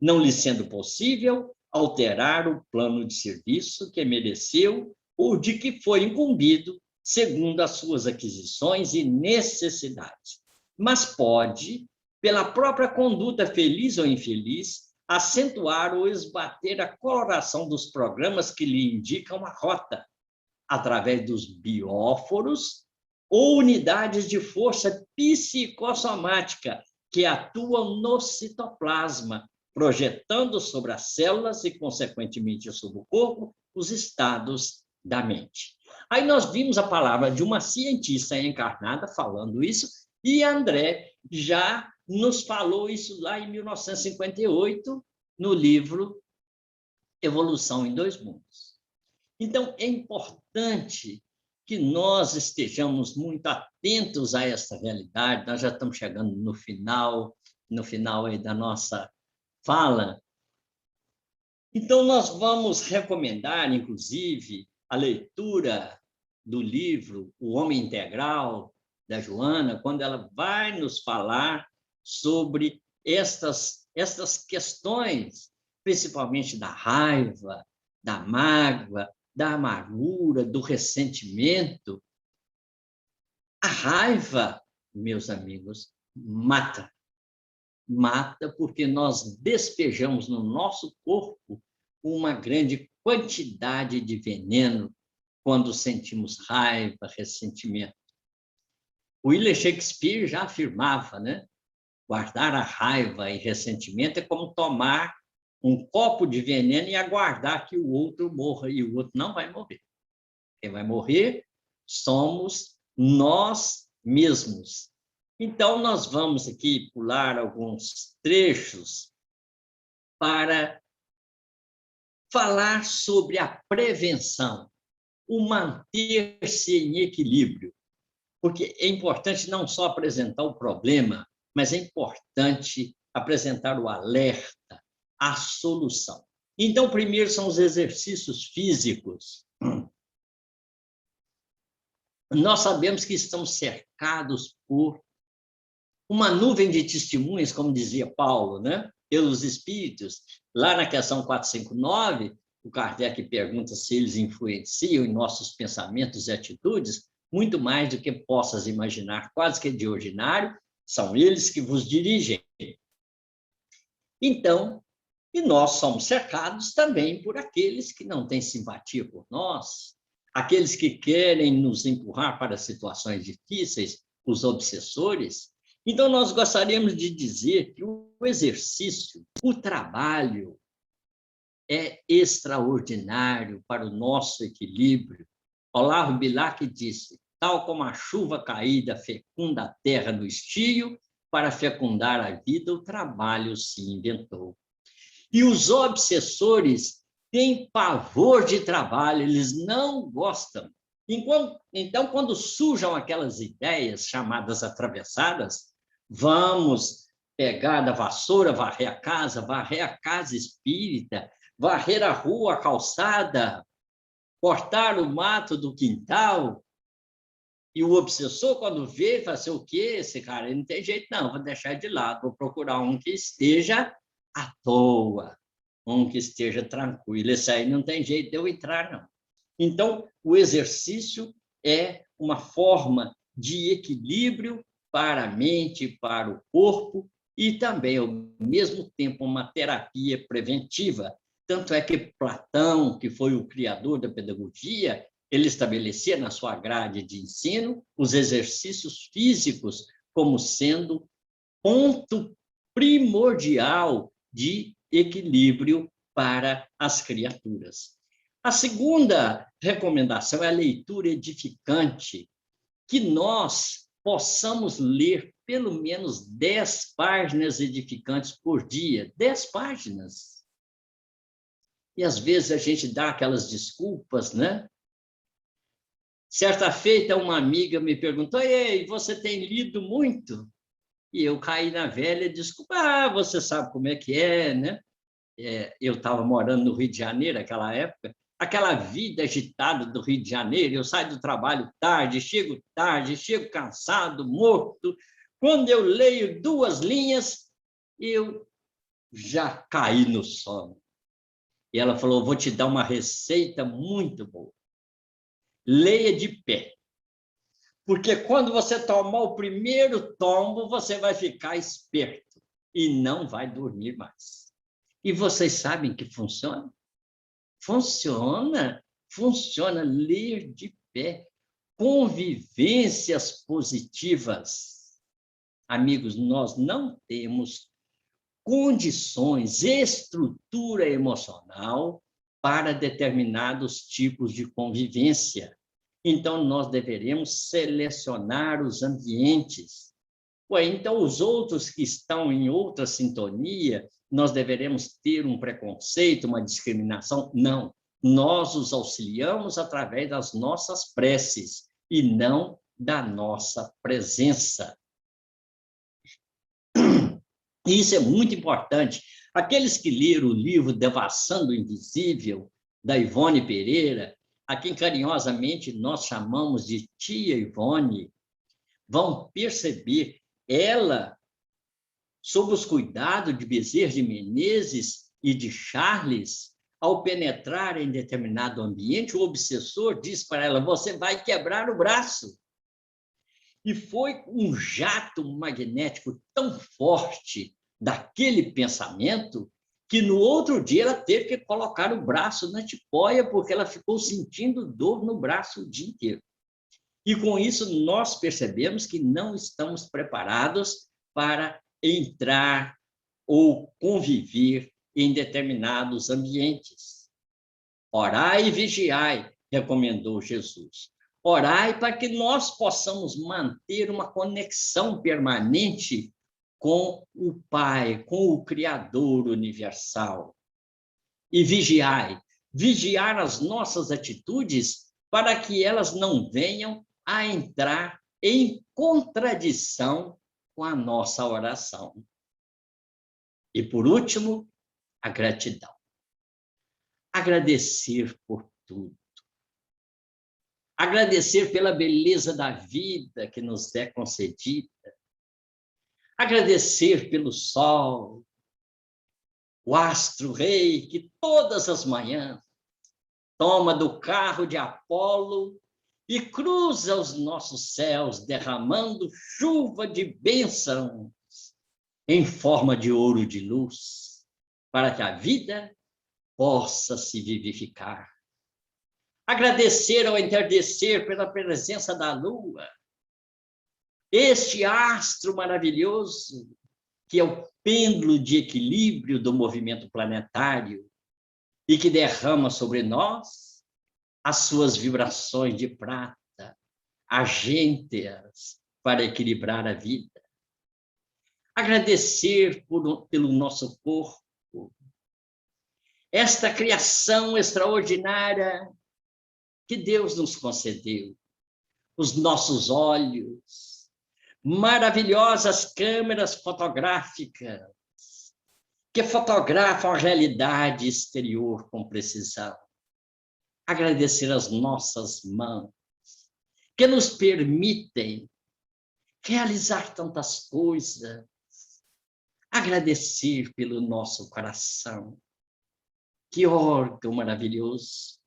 não lhe sendo possível alterar o plano de serviço que mereceu ou de que foi incumbido, segundo as suas aquisições e necessidades. Mas pode, pela própria conduta feliz ou infeliz, acentuar ou esbater a coloração dos programas que lhe indicam a rota, através dos bióforos ou unidades de força psicossomática que atuam no citoplasma, projetando sobre as células e, consequentemente, sobre o corpo, os estados da mente. Aí nós vimos a palavra de uma cientista encarnada falando isso, e André já nos falou isso lá em 1958, no livro Evolução em Dois Mundos. Então, é importante que nós estejamos muito atentos a essa realidade. Nós já estamos chegando no final aí da nossa fala. Então, nós vamos recomendar, inclusive, a leitura do livro O Homem Integral, da Joana, quando ela vai nos falar sobre estas questões, principalmente da raiva, da mágoa, da amargura, do ressentimento. A raiva, meus amigos, mata. Mata porque nós despejamos no nosso corpo uma grande quantidade de veneno quando sentimos raiva, ressentimento. William Shakespeare já afirmava, né? Guardar a raiva e ressentimento é como tomar um copo de veneno e aguardar que o outro morra, e o outro não vai morrer. Quem vai morrer somos nós mesmos. Então, nós vamos aqui pular alguns trechos para falar sobre a prevenção, o manter-se em equilíbrio, porque é importante não só apresentar o problema, mas é importante apresentar o alerta, a solução. Então, primeiro são os exercícios físicos. Nós sabemos que estamos cercados por uma nuvem de testemunhas, como dizia Paulo, né? Pelos espíritos. Lá na questão 459, o Kardec pergunta se eles influenciam em nossos pensamentos e atitudes, muito mais do que possas imaginar, quase que de ordinário, são eles que vos dirigem. Então, e nós somos cercados também por aqueles que não têm simpatia por nós, aqueles que querem nos empurrar para situações difíceis, os obsessores. Então, nós gostaríamos de dizer que o exercício, o trabalho, é extraordinário para o nosso equilíbrio. Olavo Bilac disse: tal como a chuva caída fecunda a terra no estio, para fecundar a vida, o trabalho se inventou. E os obsessores têm pavor de trabalho, eles não gostam. Então, quando surjam aquelas ideias chamadas atravessadas, vamos pegar da vassoura, varrer a casa espírita, varrer a rua, a calçada, cortar o mato do quintal. E o obsessor, quando vê, fala assim: o quê? Esse cara ele não tem jeito, não, vou deixar de lado, vou procurar um que esteja à toa, um que esteja tranquilo. Esse aí não tem jeito de eu entrar, não. Então, o exercício é uma forma de equilíbrio para a mente, para o corpo, e também, ao mesmo tempo, uma terapia preventiva. Tanto é que Platão, que foi o criador da pedagogia, ele estabelecia na sua grade de ensino os exercícios físicos como sendo ponto primordial de equilíbrio para as criaturas. A segunda recomendação é a leitura edificante, que nós possamos ler pelo menos 10 páginas edificantes por dia, 10 páginas. E às vezes a gente dá aquelas desculpas, né? Certa feita, uma amiga me perguntou: ei, você tem lido muito? E eu caí na velha desculpa: você sabe como é que é, né? Eu estava morando no Rio de Janeiro naquela época, aquela vida agitada do Rio de Janeiro, eu saio do trabalho tarde, chego cansado, morto. Quando eu leio 2 linhas, eu já caí no sono. E ela falou: vou te dar uma receita muito boa. Leia de pé. Porque quando você tomar o primeiro tombo, você vai ficar esperto e não vai dormir mais. E vocês sabem que funciona? Funciona ler de pé. convivências positivas. Amigos, nós não temos condições, estrutura emocional para determinados tipos de convivência. Então, nós deveremos selecionar os ambientes. Ué, então, os outros que estão em outra sintonia, nós deveremos ter um preconceito, uma discriminação? Não. Nós os auxiliamos através das nossas preces e não da nossa presença. Isso é muito importante. Aqueles que leram o livro Devassando o Invisível, da Ivone Pereira, a quem carinhosamente nós chamamos de Tia Ivone, vão perceber ela, sob os cuidados de Bezerra de Menezes e de Charles, ao penetrar em determinado ambiente, o obsessor diz para ela: você vai quebrar o braço. E foi um jato magnético tão forte daquele pensamento que no outro dia ela teve que colocar o braço na tipoia, porque ela ficou sentindo dor no braço o dia inteiro. E com isso nós percebemos que não estamos preparados para entrar ou conviver em determinados ambientes. Orai e vigiai, recomendou Jesus. Orai para que nós possamos manter uma conexão permanente com o Pai, com o Criador universal. E vigiai, vigiar as nossas atitudes para que elas não venham a entrar em contradição com a nossa oração. E, por último, a gratidão. Agradecer por tudo. Agradecer pela beleza da vida que nos é concedida. Agradecer pelo sol, o astro-rei que todas as manhãs toma do carro de Apolo e cruza os nossos céus, derramando chuva de bênçãos em forma de ouro de luz, para que a vida possa se vivificar. Agradecer ao entardecer pela presença da lua, este astro maravilhoso, que é o pêndulo de equilíbrio do movimento planetário e que derrama sobre nós as suas vibrações de prata, agênteas para equilibrar a vida. Agradecer pelo nosso corpo, esta criação extraordinária que Deus nos concedeu, os nossos olhos, maravilhosas câmeras fotográficas que fotografam a realidade exterior com precisão. Agradecer as nossas mãos, que nos permitem realizar tantas coisas. Agradecer pelo nosso coração, que órgão maravilhoso.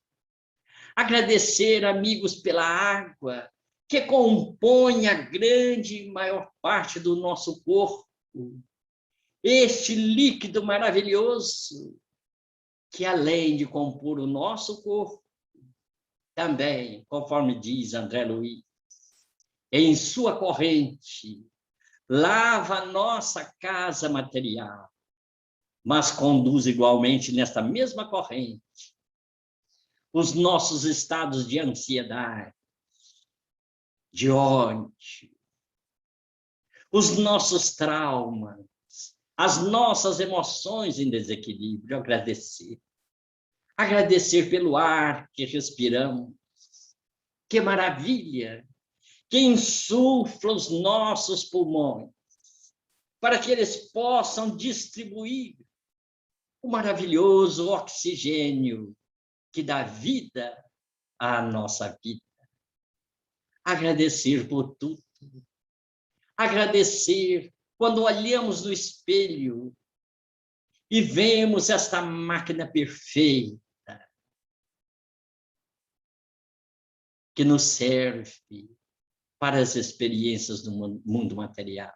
Agradecer, amigos, pela água, que compõe a grande e maior parte do nosso corpo. Este líquido maravilhoso, que além de compor o nosso corpo, também, conforme diz André Luiz, em sua corrente, lava a nossa casa material, mas conduz igualmente nesta mesma corrente os nossos estados de ansiedade, de ódio, os nossos traumas, as nossas emoções em desequilíbrio. Agradecer. Agradecer pelo ar que respiramos. Que maravilha! Que insufla os nossos pulmões, para que eles possam distribuir o maravilhoso oxigênio que dá vida à nossa vida. Agradecer por tudo. Agradecer quando olhamos no espelho e vemos esta máquina perfeita que nos serve para as experiências do mundo material.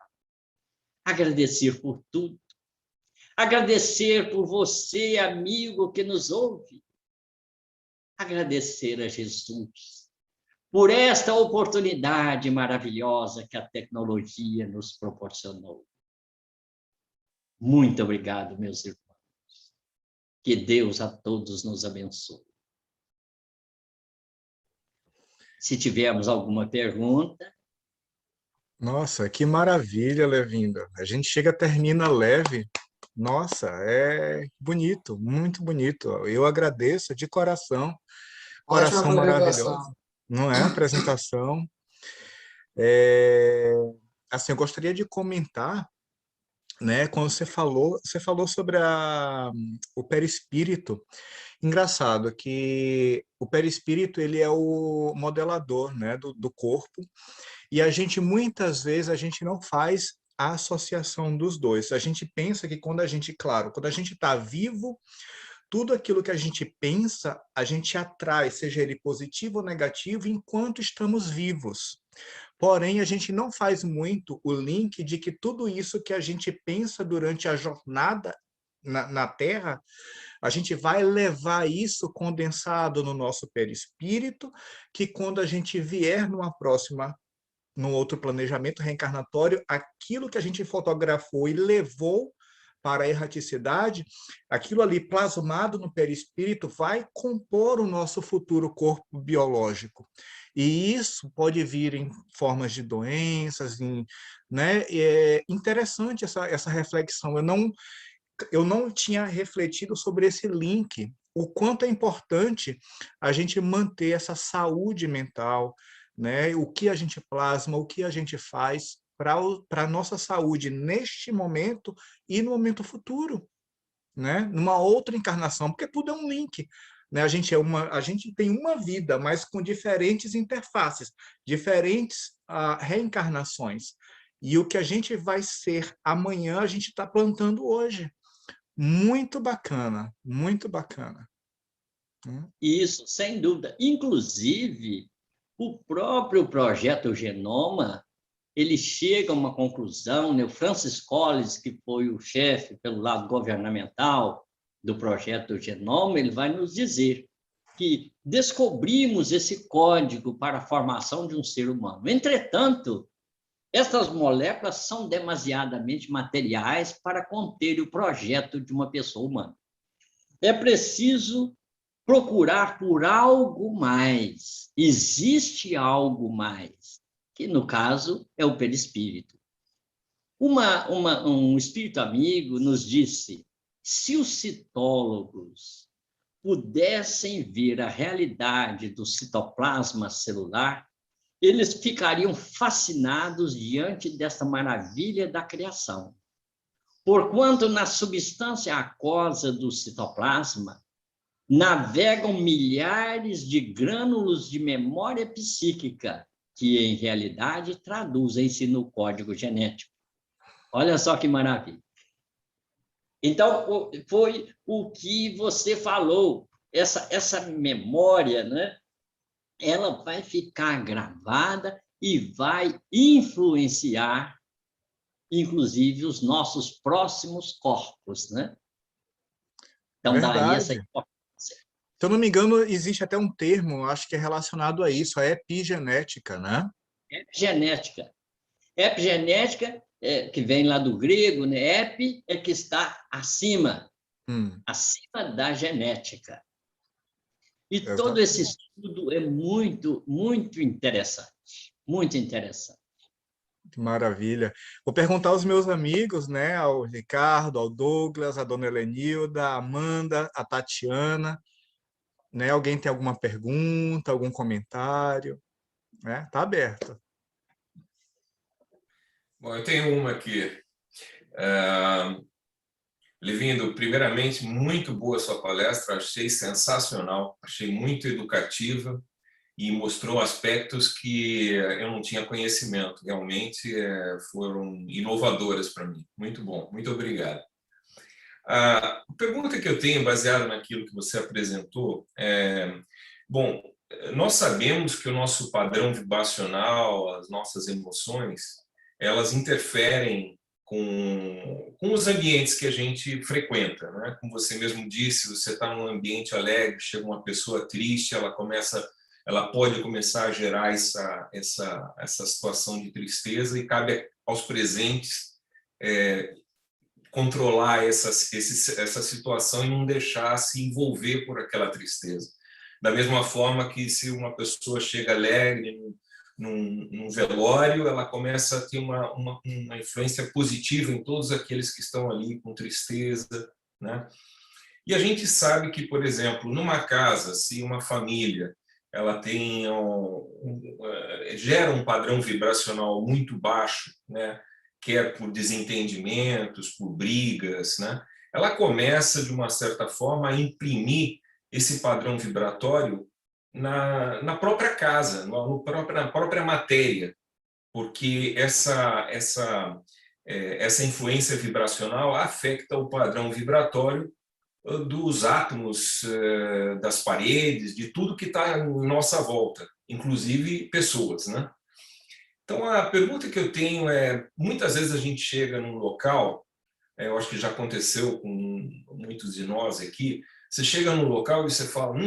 Agradecer por tudo. Agradecer por você, amigo, que nos ouve. Agradecer a Jesus por esta oportunidade maravilhosa que a tecnologia nos proporcionou. Muito obrigado, meus irmãos. Que Deus a todos nos abençoe. Se tivermos alguma pergunta. Nossa, que maravilha, Levinda. A gente chega, termina leve. Nossa, é bonito, muito bonito. Eu agradeço de coração, Ótima coração maravilhoso. apresentação. Não é apresentação? É, assim, eu gostaria de comentar, né, quando você falou sobre o perispírito. Engraçado que o perispírito, ele é o modelador, né, do corpo, e a gente, muitas vezes, a gente não faz a associação dos dois. A gente pensa que quando a gente, claro, quando a gente está vivo, tudo aquilo que a gente pensa, a gente atrai, seja ele positivo ou negativo, enquanto estamos vivos. Porém, a gente não faz muito o link de que tudo isso que a gente pensa durante a jornada na Terra, a gente vai levar isso condensado no nosso perispírito, que quando a gente vier num outro planejamento reencarnatório, aquilo que a gente fotografou e levou para a erraticidade, aquilo ali plasmado no perispírito vai compor o nosso futuro corpo biológico. E isso pode vir em formas de doenças, né? É interessante essa reflexão. Eu não tinha refletido sobre esse link, o quanto é importante a gente manter essa saúde mental, né? O que a gente plasma, o que a gente faz para a nossa saúde neste momento e no momento futuro, né? Numa outra encarnação, porque tudo é um link. Né? A gente tem uma vida, mas com diferentes interfaces, diferentes reencarnações. E o que a gente vai ser amanhã, a gente está plantando hoje. Muito bacana, muito bacana. Isso, sem dúvida. Inclusive, o próprio projeto Genoma, ele chega a uma conclusão, né? O Francis Collins, que foi o chefe pelo lado governamental do projeto Genoma, ele vai nos dizer que descobrimos esse código para a formação de um ser humano. Entretanto, essas moléculas são demasiadamente materiais para conter o projeto de uma pessoa humana. É preciso procurar por algo mais. Existe algo mais, que no caso é o perispírito. Um espírito amigo nos disse: se os citólogos pudessem ver a realidade do citoplasma celular, eles ficariam fascinados diante desta maravilha da criação. Porquanto na substância aquosa do citoplasma navegam milhares de grânulos de memória psíquica, que em realidade traduzem-se no código genético. Olha só que maravilha. Então, foi o que você falou, essa memória, né? Ela vai ficar gravada e vai influenciar, inclusive, os nossos próximos corpos, né? Então, daí essa Verdade. importância. Se eu não me engano, existe até um termo, acho que é relacionado a isso, a epigenética, né? Epigenética. Epigenética, que vem lá do grego, né? Epi é que está acima, acima da genética. E todo esse Exatamente. estudo é muito, muito interessante. Muito interessante. Que maravilha. Vou perguntar aos meus amigos, né? Ao Ricardo, ao Douglas, a dona Helenilda, a Amanda, a Tatiana, né? Alguém tem alguma pergunta, algum comentário? Né? Tá aberto. Bom, eu tenho uma aqui. Levindo, primeiramente, muito boa sua palestra, achei sensacional, achei muito educativa e mostrou aspectos que eu não tinha conhecimento, realmente foram inovadoras para mim. Muito bom, muito obrigado. A pergunta que eu tenho, baseada naquilo que você apresentou, bom, nós sabemos que o nosso padrão vibracional, as nossas emoções, elas interferem com os ambientes que a gente frequenta, né? Como você mesmo disse, você está num ambiente alegre, chega uma pessoa triste, ela começa ela pode começar a gerar essa situação de tristeza, e cabe aos presentes controlar essa situação e não deixar se envolver por aquela tristeza. Da mesma forma que, se uma pessoa chega alegre num velório, ela começa a ter uma influência positiva em todos aqueles que estão ali com tristeza, né? E a gente sabe que, por exemplo, numa casa, se uma família ela tem gera um padrão vibracional muito baixo, né, quer por desentendimentos, por brigas, né, ela começa, de uma certa forma, a imprimir esse padrão vibratório na própria casa, na própria matéria, porque essa influência vibracional afeta o padrão vibratório dos átomos, das paredes, de tudo que está em nossa volta, inclusive pessoas, né? Então, a pergunta que eu tenho é, muitas vezes a gente chega num local, eu acho que já aconteceu com muitos de nós aqui, você chega num local e você fala,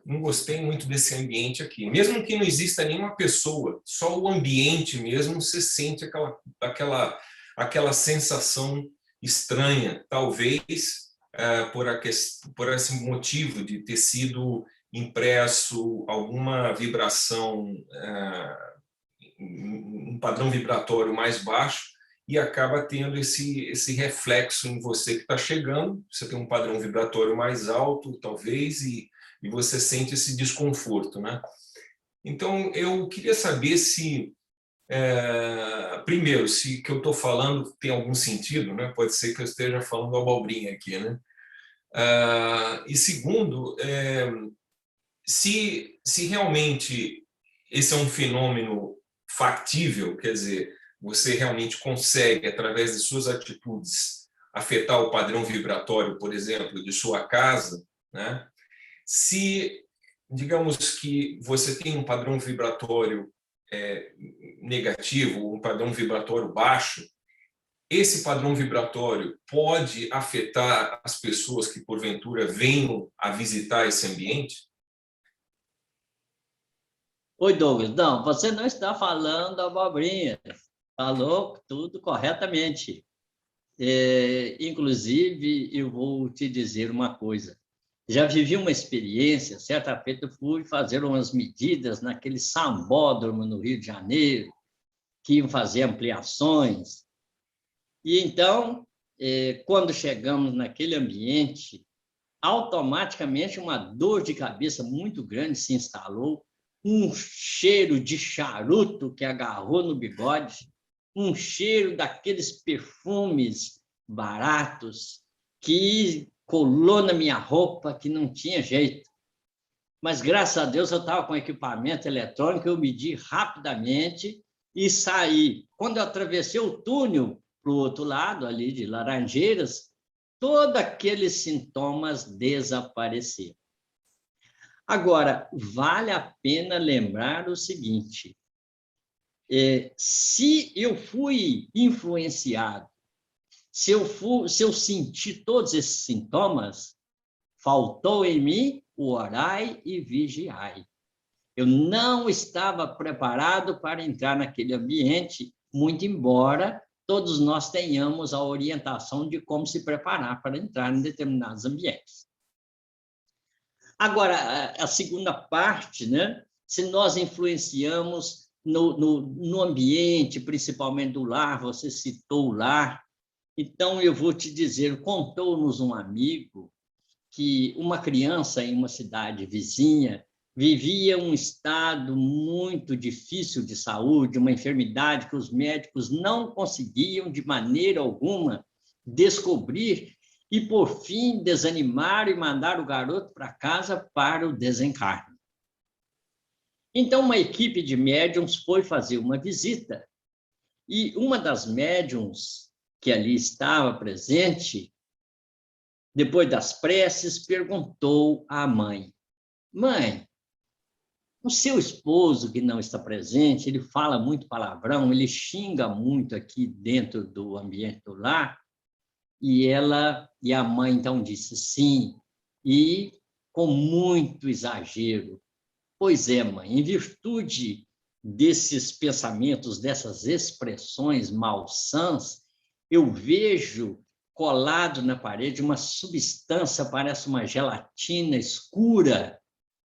não gostei muito desse ambiente aqui. Mesmo que não exista nenhuma pessoa, só o ambiente mesmo, você sente aquela sensação estranha, talvez por esse motivo de ter sido impresso alguma vibração, um padrão vibratório mais baixo, e acaba tendo esse reflexo em você que está chegando. Você tem um padrão vibratório mais alto, talvez, e você sente esse desconforto, né? Então, eu queria saber se, primeiro, se o que eu estou falando tem algum sentido, né? Pode ser que eu esteja falando abobrinha aqui, né? E segundo, se realmente esse é um fenômeno factível, quer dizer, você realmente consegue, através de suas atitudes, afetar o padrão vibratório, por exemplo, de sua casa, né? Se, digamos que você tem um padrão vibratório negativo, um padrão vibratório baixo, esse padrão vibratório pode afetar as pessoas que, porventura, venham a visitar esse ambiente? Oi, Douglas. Não, você não está falando abobrinha. Falou tudo corretamente. Inclusive, eu vou te dizer uma coisa. Já vivi uma experiência, certa feita eu fui fazer umas medidas naquele sambódromo no Rio de Janeiro, que iam fazer ampliações. E então, quando chegamos naquele ambiente, automaticamente uma dor de cabeça muito grande se instalou, um cheiro de charuto que agarrou no bigode, um cheiro daqueles perfumes baratos que colou na minha roupa, que não tinha jeito. Mas, graças a Deus, eu estava com equipamento eletrônico, eu medi rapidamente e saí. Quando eu atravessei o túnel para o outro lado, ali de Laranjeiras, todos aqueles sintomas desapareceram. Agora, vale a pena lembrar o seguinte, se eu fui influenciado, se eu senti todos esses sintomas, faltou em mim o orai e vigiai. Eu não estava preparado para entrar naquele ambiente, muito embora todos nós tenhamos a orientação de como se preparar para entrar em determinados ambientes. Agora, a segunda parte, né? Se nós influenciamos no ambiente, principalmente do lar, você citou o lar, então eu vou te dizer, contou-nos um amigo que uma criança em uma cidade vizinha vivia um estado muito difícil de saúde, uma enfermidade que os médicos não conseguiam de maneira alguma descobrir e, por fim, desanimaram e mandaram o garoto para casa para o desencarne. Então, uma equipe de médiums foi fazer uma visita e uma das médiums que ali estava presente, depois das preces, perguntou à mãe: mãe, o seu esposo que não está presente, ele fala muito palavrão, ele xinga muito aqui dentro do ambiente do lar? E a mãe então disse sim, e com muito exagero. Pois é, mãe, em virtude desses pensamentos, dessas expressões malsãs, eu vejo colado na parede uma substância, parece uma gelatina escura,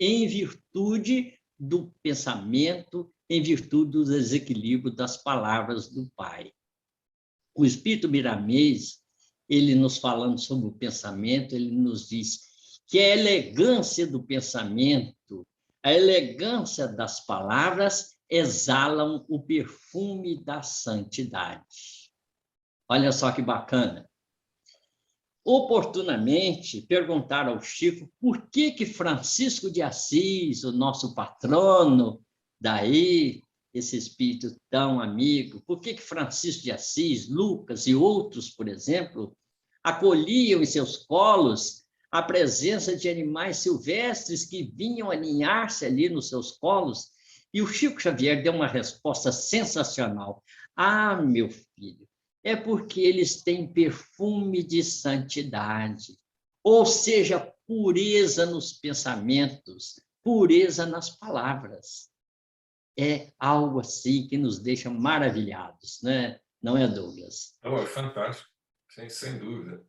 em virtude do pensamento, em virtude do desequilíbrio das palavras do Pai. O Espírito Miramês, ele nos falando sobre o pensamento, ele nos diz que a elegância do pensamento, a elegância das palavras exalam o perfume da santidade. Olha só que bacana. Oportunamente perguntaram ao Chico por que Francisco de Assis, o nosso patrono, daí esse espírito tão amigo, por que Francisco de Assis, Lucas e outros, por exemplo, acolhiam em seus colos a presença de animais silvestres que vinham aninhar-se ali nos seus colos? E o Chico Xavier deu uma resposta sensacional. Ah, meu filho, é porque eles têm perfume de santidade, ou seja, pureza nos pensamentos, pureza nas palavras. É algo assim que nos deixa maravilhados, né? Não é, Douglas? Oh, é fantástico, sem dúvida.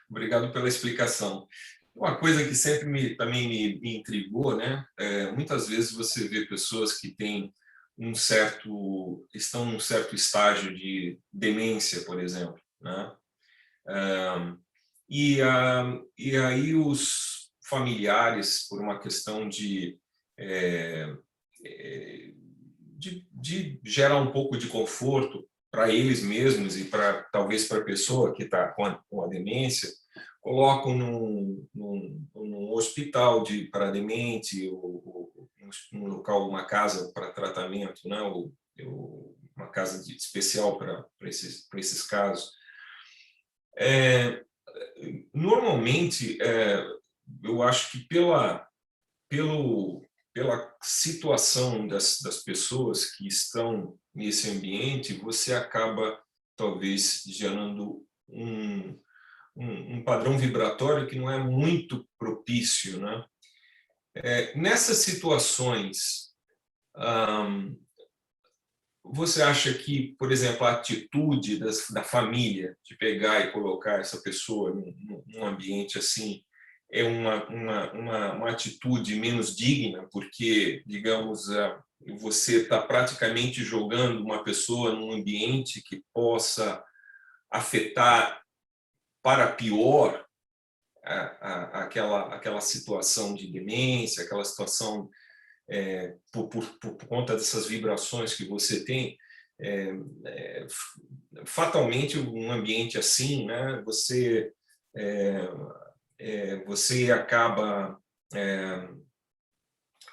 Obrigado pela explicação. Uma coisa que sempre também me intrigou, né? Muitas vezes você vê pessoas que têm estão num certo estágio de demência, por exemplo, né? E aí os familiares, por uma questão de gerar um pouco de conforto para eles mesmos e talvez para a pessoa que está com a demência, colocam num hospital para demente, ou num local, uma casa para tratamento, né? ou uma casa especial para esses casos. Normalmente, eu acho que pela situação das pessoas que estão nesse ambiente, você acaba, talvez, gerando um padrão vibratório que não é muito propício, né? Nessas situações, você acha que, por exemplo, a atitude da família de pegar e colocar essa pessoa num ambiente assim é uma atitude menos digna, porque, digamos, você está praticamente jogando uma pessoa num ambiente que possa afetar para pior aquela situação de demência, aquela situação por conta dessas vibrações que você tem. Fatalmente, um ambiente assim, né, você acaba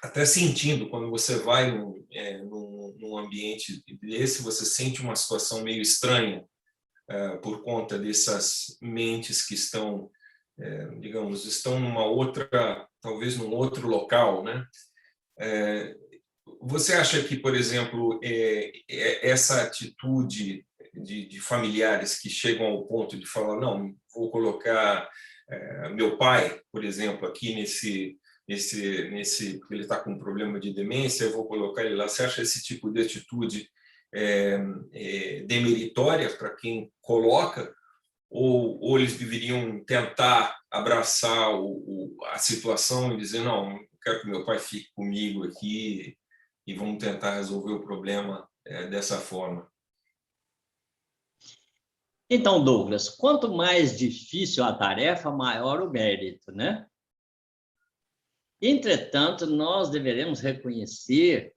até sentindo, quando você vai num ambiente desse, você sente uma situação meio estranha por conta dessas mentes que estão, digamos, estão talvez num outro local, né? Você acha que, por exemplo, essa atitude de familiares que chegam ao ponto de falar, não, vou colocar meu pai, por exemplo, aqui ele está com um problema de demência, eu vou colocar ele lá. Você acha esse tipo de atitude demeritória para quem coloca, ou eles deveriam tentar abraçar a situação e dizer, não, eu quero que meu pai fique comigo aqui e vamos tentar resolver o problema dessa forma? Então, Douglas, quanto mais difícil a tarefa, maior o mérito, né? Entretanto, nós deveremos reconhecer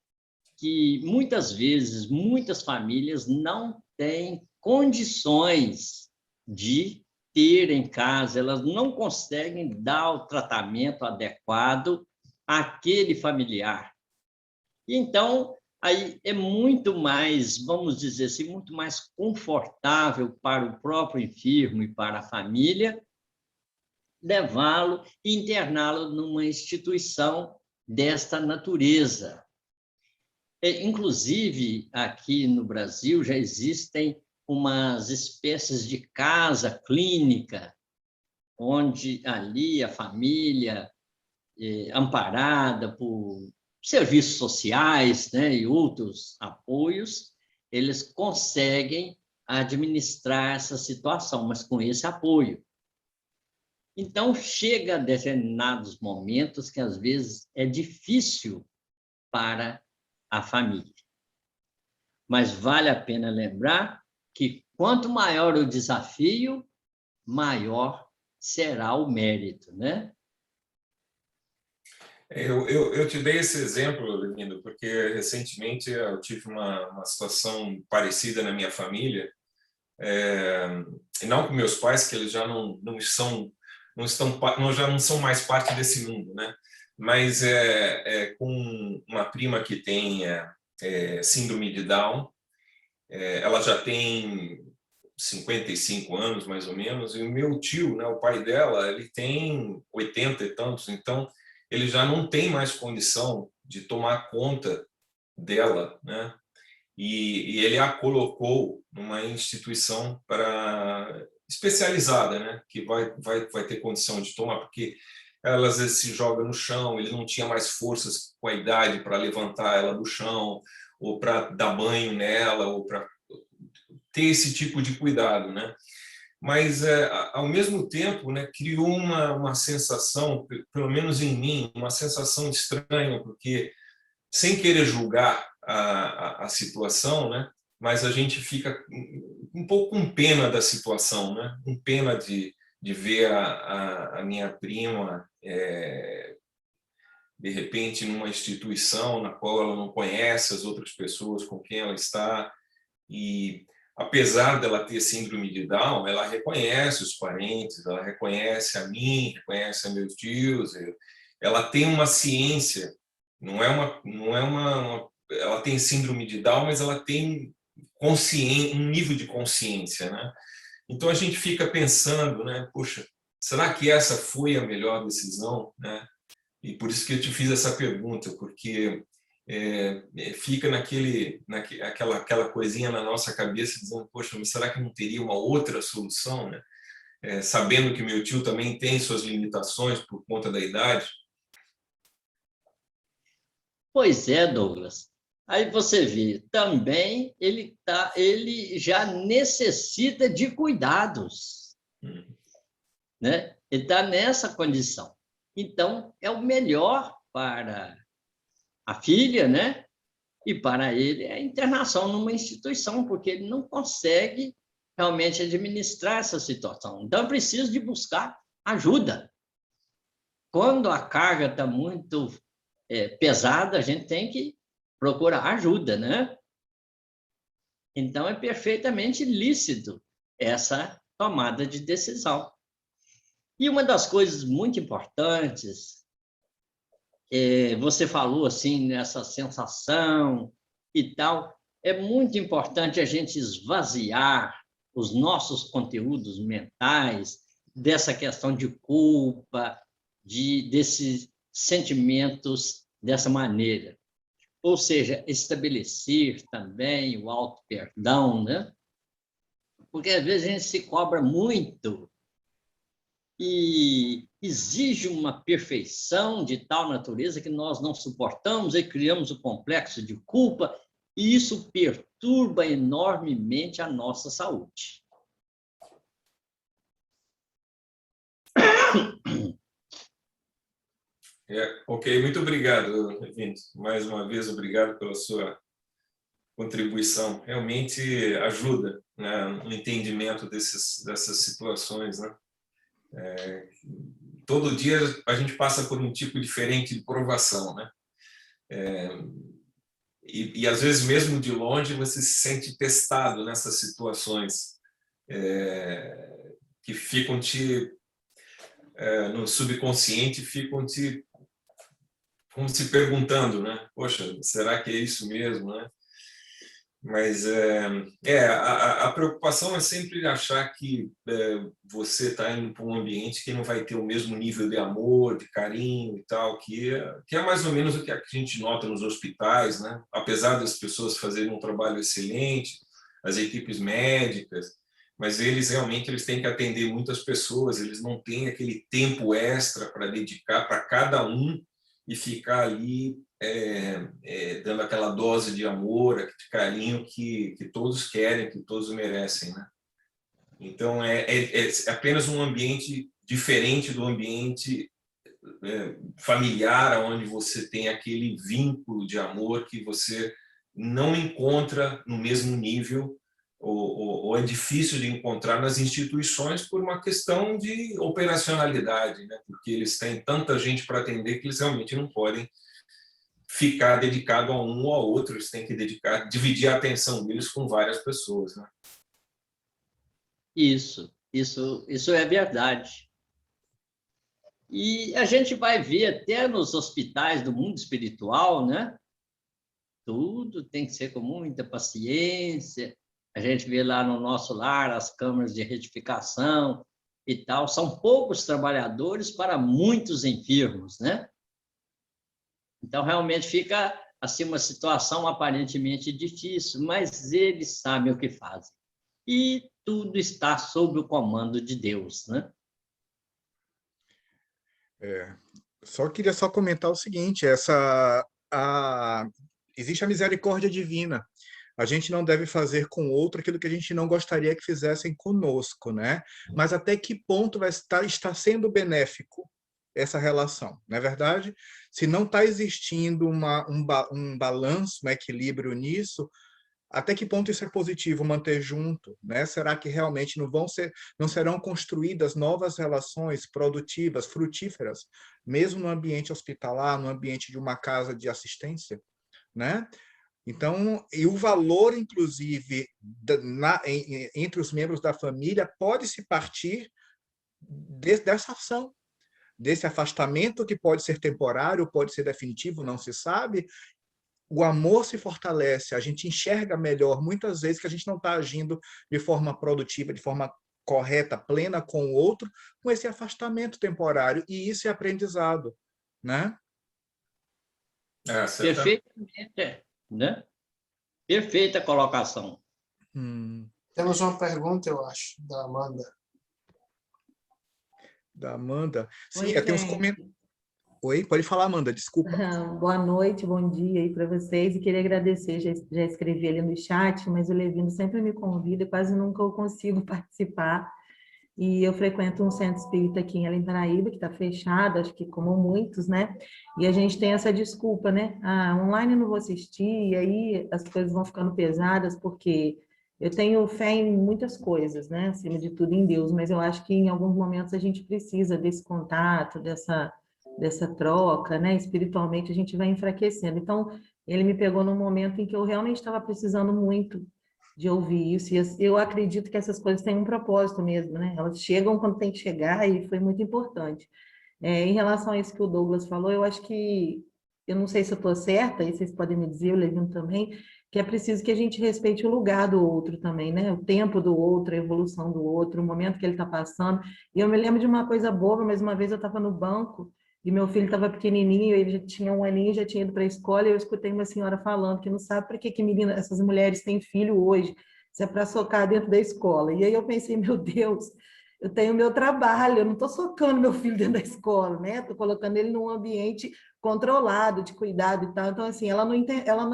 que, muitas vezes, muitas famílias não têm condições de ter em casa, elas não conseguem dar o tratamento adequado àquele familiar. Então, aí é muito mais, vamos dizer assim, muito mais confortável para o próprio enfermo e para a família levá-lo e interná-lo numa instituição desta natureza. Inclusive, aqui no Brasil, já existem umas espécies de casa clínica, onde ali a família, amparada por serviços sociais, né, e outros apoios, eles conseguem administrar essa situação, mas com esse apoio. Então, chega a determinados momentos que, às vezes, é difícil para a família. Mas vale a pena lembrar que, quanto maior o desafio, maior será o mérito, né? Eu te dei esse exemplo, Lindo, porque recentemente eu tive uma situação parecida na minha família, e não com meus pais, que eles já já não são mais parte desse mundo, né? Mas com uma prima que tem síndrome de Down. Ela já tem 55 anos, mais ou menos, e o meu tio, né, o pai dela, ele tem 80 e tantos, então ele já não tem mais condição de tomar conta dela, né? E ele a colocou numa instituição especializada, né, que vai ter condição de tomar, porque ela às vezes se joga no chão, ele não tinha mais forças com a idade para levantar ela do chão, ou para dar banho nela, ou para ter esse tipo de cuidado, né? Mas, ao mesmo tempo, né, criou uma sensação, pelo menos em mim, uma sensação estranha, porque, sem querer julgar a situação, né, mas a gente fica um pouco com pena da situação, né, com pena de ver a minha prima, de repente, numa instituição na qual ela não conhece as outras pessoas com quem ela está, e apesar dela ter síndrome de Down, ela reconhece os parentes, ela reconhece a mim, reconhece a meus tios, ela tem uma ciência, ela tem síndrome de Down, mas ela tem um nível de consciência, né? Então a gente fica pensando, né? Poxa, será que essa foi a melhor decisão, né? E por isso que eu te fiz essa pergunta, porque fica aquela coisinha na nossa cabeça dizendo, poxa, mas será que não teria uma outra solução, né? Sabendo que meu tio também tem suas limitações por conta da idade. Pois é, Douglas. Aí você vê, também ele já necessita de cuidados, né? Ele está nessa condição. Então, é o melhor para a filha, né? E para ele é a internação numa instituição, porque ele não consegue realmente administrar essa situação. Então, é preciso de buscar ajuda. Quando a carga está muito pesada, a gente tem que procurar ajuda, né? Então, é perfeitamente lícito essa tomada de decisão. E uma das coisas muito importantes, você falou assim, nessa sensação e tal, é muito importante a gente esvaziar os nossos conteúdos mentais dessa questão de culpa, desses sentimentos dessa maneira. Ou seja, estabelecer também o auto-perdão, né? Porque às vezes a gente se cobra muito e exige uma perfeição de tal natureza que nós não suportamos e criamos o complexo de culpa, e isso perturba enormemente a nossa saúde. Ok, muito obrigado, Vinícius. Mais uma vez, obrigado pela sua contribuição. Realmente ajuda, né, no entendimento dessas situações, né? Todo dia a gente passa por um tipo diferente de provação, né? E às vezes, mesmo de longe, você se sente testado nessas situações que ficam no subconsciente, ficam como se perguntando, né? Poxa, será que é isso mesmo, né? Mas a preocupação é sempre achar que você está indo para um ambiente que não vai ter o mesmo nível de amor, de carinho e tal, que é mais ou menos o que a gente nota nos hospitais, né? Apesar das pessoas fazerem um trabalho excelente, as equipes médicas, mas eles têm que atender muitas pessoas, eles não têm aquele tempo extra para dedicar para cada um e ficar ali dando aquela dose de amor, de carinho que todos querem, que todos merecem, né? Então, é apenas um ambiente diferente do ambiente familiar, onde você tem aquele vínculo de amor que você não encontra no mesmo nível, ou é difícil de encontrar nas instituições por uma questão de operacionalidade, né? Porque eles têm tanta gente para atender que eles realmente não podem ficar dedicado a um ou a outro, eles têm que dividir a atenção deles com várias pessoas, né? Isso é verdade. E a gente vai ver até nos hospitais do mundo espiritual, né? Tudo tem que ser com muita paciência. A gente vê lá no nosso lar as câmaras de retificação e tal. São poucos trabalhadores para muitos enfermos, né? Então, realmente fica assim uma situação aparentemente difícil, mas eles sabem o que fazem. E tudo está sob o comando de Deus, né? Só queria comentar o seguinte, existe a misericórdia divina. A gente não deve fazer com o outro aquilo que a gente não gostaria que fizessem conosco, né? Mas até que ponto está sendo benéfico essa relação, não é verdade? Se não está existindo um balanço, um equilíbrio nisso, até que ponto isso é positivo manter junto, né? Será que realmente não serão construídas novas relações produtivas, frutíferas, mesmo no ambiente hospitalar, no ambiente de uma casa de assistência, né? Então, e o valor, inclusive, entre os membros da família pode se partir dessa ação, desse afastamento que pode ser temporário, pode ser definitivo, não se sabe. O amor se fortalece, a gente enxerga melhor, muitas vezes, que a gente não está agindo de forma produtiva, de forma correta, plena com o outro, com esse afastamento temporário, e isso é aprendizado, né? Perfeitamente, né? Perfeita colocação. Temos uma pergunta, eu acho, da Amanda. Da Amanda. Sim, Oi, tem uns comentários. Oi, pode falar, Amanda, desculpa. Boa noite, bom dia aí para vocês. E queria agradecer, já escrevi ali no chat, mas o Levino sempre me convida e quase nunca eu consigo participar. E eu frequento um centro espírita aqui em Além Paraíba, que está fechado, acho que como muitos, né? E a gente tem essa desculpa, né? Ah, online eu não vou assistir, e aí as coisas vão ficando pesadas, porque eu tenho fé em muitas coisas, né? Acima de tudo em Deus, mas eu acho que em alguns momentos a gente precisa desse contato, dessa troca, né? Espiritualmente a gente vai enfraquecendo. Então, ele me pegou num momento em que eu realmente estava precisando muito de ouvir isso, e eu acredito que essas coisas têm um propósito mesmo, né? Elas chegam quando tem que chegar, e foi muito importante. Em relação a isso que o Douglas falou, eu acho que, eu não sei se eu estou certa, e vocês podem me dizer, o Levino também, que é preciso que a gente respeite o lugar do outro também, né? O tempo do outro, a evolução do outro, o momento que ele está passando. E eu me lembro de uma coisa boba, mas uma vez eu estava no banco, e meu filho estava pequenininho, ele já tinha 1 aninho, já tinha ido para a escola, e eu escutei uma senhora falando que não sabe por que essas mulheres têm filho hoje, se é para socar dentro da escola. E aí eu pensei, meu Deus, eu tenho meu trabalho, eu não estou socando meu filho dentro da escola, né? Estou colocando ele num ambiente controlado, de cuidado e tal. Então, assim, ela não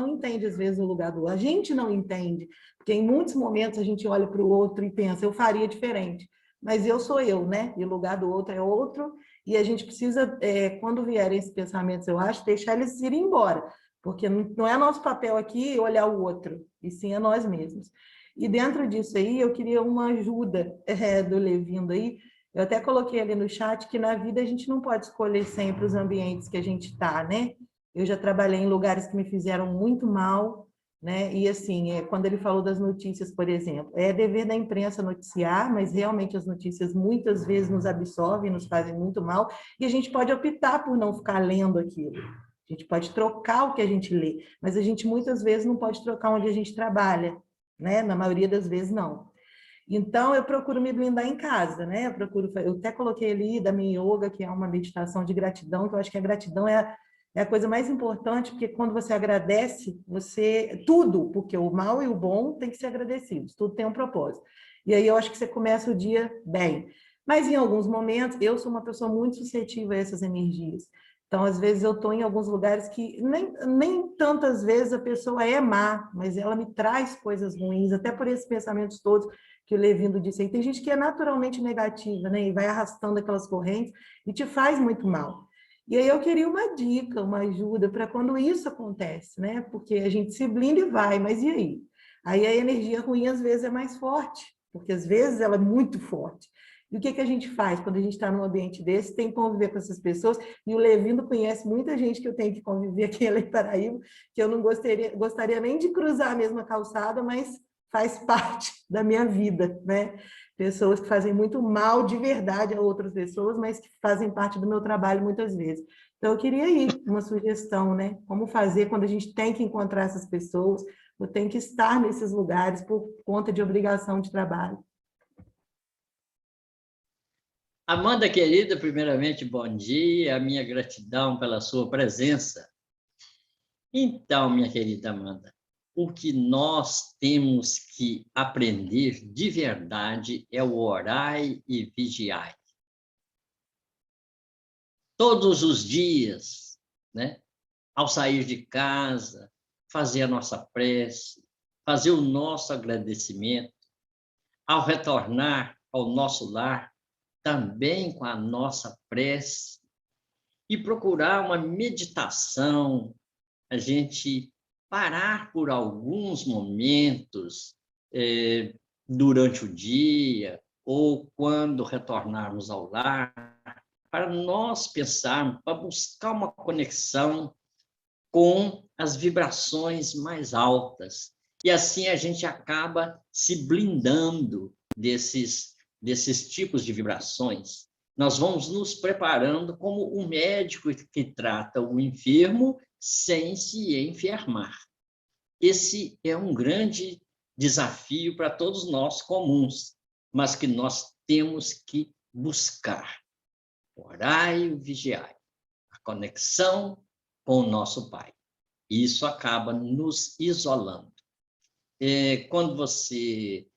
entende, às vezes, o lugar do outro. A gente não entende, porque em muitos momentos a gente olha para o outro e pensa, eu faria diferente. Mas eu sou eu, né? E o lugar do outro é outro, e a gente precisa, quando vierem esses pensamentos, eu acho, deixar eles irem embora, porque não é nosso papel aqui olhar o outro, e sim a nós mesmos. E dentro disso aí, eu queria uma ajuda do Levino aí. Eu até coloquei ali no chat que na vida a gente não pode escolher sempre os ambientes que a gente está, né? Eu já trabalhei em lugares que me fizeram muito mal, né? E assim, quando ele falou das notícias, por exemplo, é dever da imprensa noticiar, mas realmente as notícias muitas vezes nos absorvem, nos fazem muito mal, e a gente pode optar por não ficar lendo aquilo. A gente pode trocar o que a gente lê, mas a gente muitas vezes não pode trocar onde a gente trabalha, né? Na maioria das vezes não. Então, eu procuro me blindar em casa, né? Eu até coloquei ali da minha yoga, que é uma meditação de gratidão, que eu acho que a gratidão é a coisa mais importante, porque quando você agradece, tudo, porque o mal e o bom tem que ser agradecidos, tudo tem um propósito. E aí eu acho que você começa o dia bem. Mas em alguns momentos, eu sou uma pessoa muito suscetível a essas energias. Então, às vezes, eu estou em alguns lugares que nem tantas vezes a pessoa é má, mas ela me traz coisas ruins, até por esses pensamentos todos que o Levindo disse aí. Tem gente que é naturalmente negativa, né? E vai arrastando aquelas correntes e te faz muito mal. E aí eu queria uma dica, uma ajuda para quando isso acontece, né? Porque a gente se blinda e vai, mas e aí? Aí a energia ruim, às vezes, é mais forte, porque às vezes ela é muito forte. E o que a gente faz quando a gente está num ambiente desse? Tem que conviver com essas pessoas. E o Levindo conhece muita gente que eu tenho que conviver aqui em Belém Paraíba, que eu não gostaria nem de cruzar a mesma calçada, mas faz parte da minha vida, né? Pessoas que fazem muito mal de verdade a outras pessoas, mas que fazem parte do meu trabalho muitas vezes. Então, eu queria aí uma sugestão, né? Como fazer quando a gente tem que encontrar essas pessoas, ou tem que estar nesses lugares por conta de obrigação de trabalho. Amanda, querida, primeiramente, bom dia, a minha gratidão pela sua presença. Então, minha querida Amanda, o que nós temos que aprender de verdade é o orai e vigiai. Todos os dias, né? Ao sair de casa, fazer a nossa prece, fazer o nosso agradecimento, ao retornar ao nosso lar, também com a nossa prece, e procurar uma meditação, a gente parar por alguns momentos durante o dia, ou quando retornarmos ao lar, para nós pensarmos, para buscar uma conexão com as vibrações mais altas. E assim a gente acaba se blindando desses tipos de vibrações. Nós vamos nos preparando como um médico que trata o enfermo sem se enfermar. Esse é um grande desafio para todos nós comuns, mas que nós temos que buscar. Orai e vigiai. A conexão com o nosso Pai. Isso acaba nos isolando. Quando você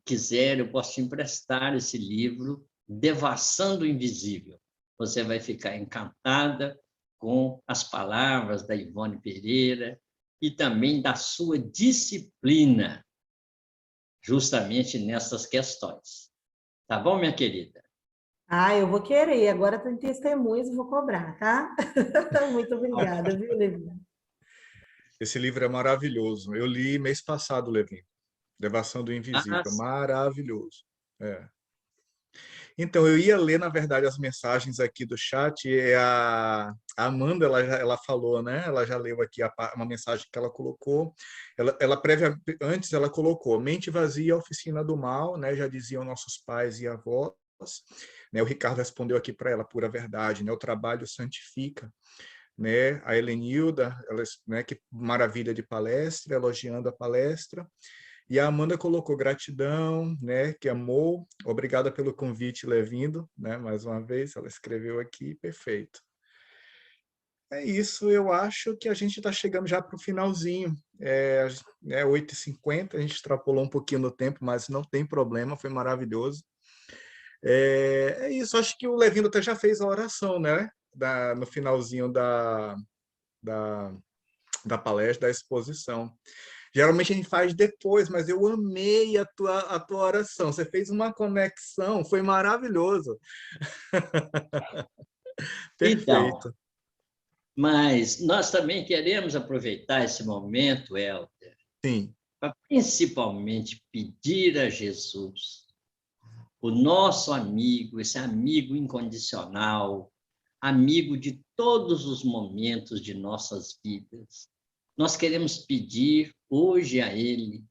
quiser, eu posso te emprestar esse livro, Devassando o Invisível. Você vai ficar encantada com as palavras da Ivone Pereira e também da sua disciplina, justamente nessas questões. Tá bom, minha querida? Eu vou querer. Agora tem testemunhos e vou cobrar, tá? Muito obrigada, viu, Levindo? Esse livro é maravilhoso. Eu li mês passado, Levi. Devassando o Invisível. Maravilhoso. É. Então, eu ia ler, na verdade, as mensagens aqui do chat, e a Amanda, ela falou, né? Ela já leu aqui uma mensagem que ela colocou. Antes ela colocou, mente vazia, oficina do mal, né? Já diziam nossos pais e avós. Né? O Ricardo respondeu aqui para ela, pura verdade, né? O trabalho santifica. Né? A Helenilda, né? Que maravilha de palestra, elogiando a palestra. E a Amanda colocou gratidão, né, que amou, obrigada pelo convite, Levindo, né, mais uma vez, ela escreveu aqui, perfeito. É isso, eu acho que a gente está chegando já para o finalzinho, 8h50, a gente extrapolou um pouquinho no tempo, mas não tem problema, foi maravilhoso. É isso, acho que o Levindo até já fez a oração, né, no finalzinho da palestra, da exposição. Geralmente a gente faz depois, mas eu amei a tua oração. Você fez uma conexão, foi maravilhoso. Perfeito. Então, mas nós também queremos aproveitar esse momento, Helder, Sim. para principalmente pedir a Jesus, o nosso amigo, esse amigo incondicional, amigo de todos os momentos de nossas vidas. Nós queremos pedir hoje a Ele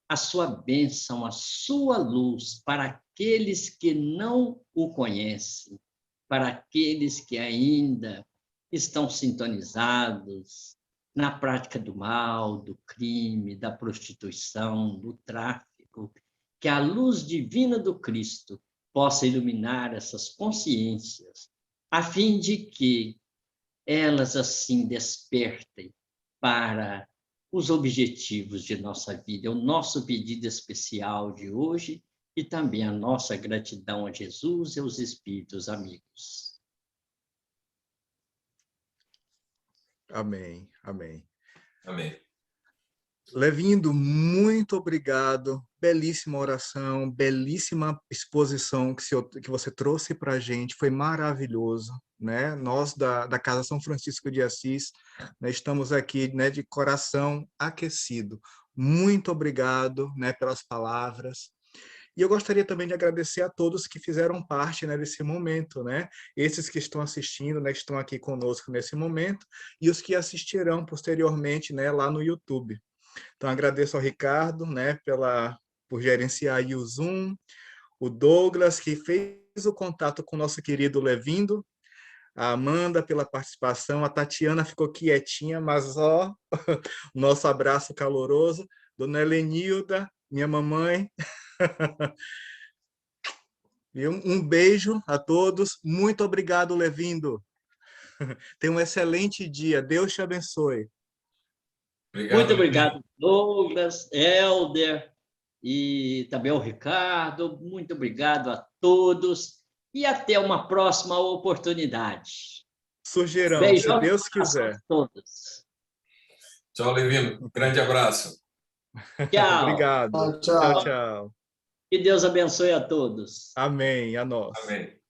a sua bênção, a sua luz para aqueles que não o conhecem, para aqueles que ainda estão sintonizados na prática do mal, do crime, da prostituição, do tráfico, que a luz divina do Cristo possa iluminar essas consciências, a fim de que elas assim despertem para os objetivos de nossa vida. É o nosso pedido especial de hoje e também a nossa gratidão a Jesus e aos espíritos amigos. Amém, amém. Amém. Levindo, muito obrigado. Belíssima oração, belíssima exposição que você trouxe para a gente. Foi maravilhoso, né? Nós da Casa São Francisco de Assis, né, estamos aqui, né, de coração aquecido. Muito obrigado, né, pelas palavras. E eu gostaria também de agradecer a todos que fizeram parte, né, desse momento, né? Esses que estão assistindo, né, estão aqui conosco nesse momento, e os que assistirão posteriormente, né, lá no YouTube. Então, agradeço ao Ricardo, né, por gerenciar aí o Zoom, o Douglas, que fez o contato com o nosso querido Levindo, a Amanda pela participação, a Tatiana ficou quietinha, mas ó, nosso abraço caloroso, Dona Helenilda, minha mamãe. E um beijo a todos. Muito obrigado, Levindo. Tenha um excelente dia. Deus te abençoe. Obrigado, Muito Levi. obrigado, Douglas, Helder e também ao Ricardo. Muito obrigado a todos e até uma próxima oportunidade. Surgirão, se Beijão Deus a quiser. todos. Tchau, Levino. Grande abraço. Tchau. Obrigado. Tchau, Tchau, tchau. tchau. Que Deus abençoe a todos. Amém. A nós. Amém.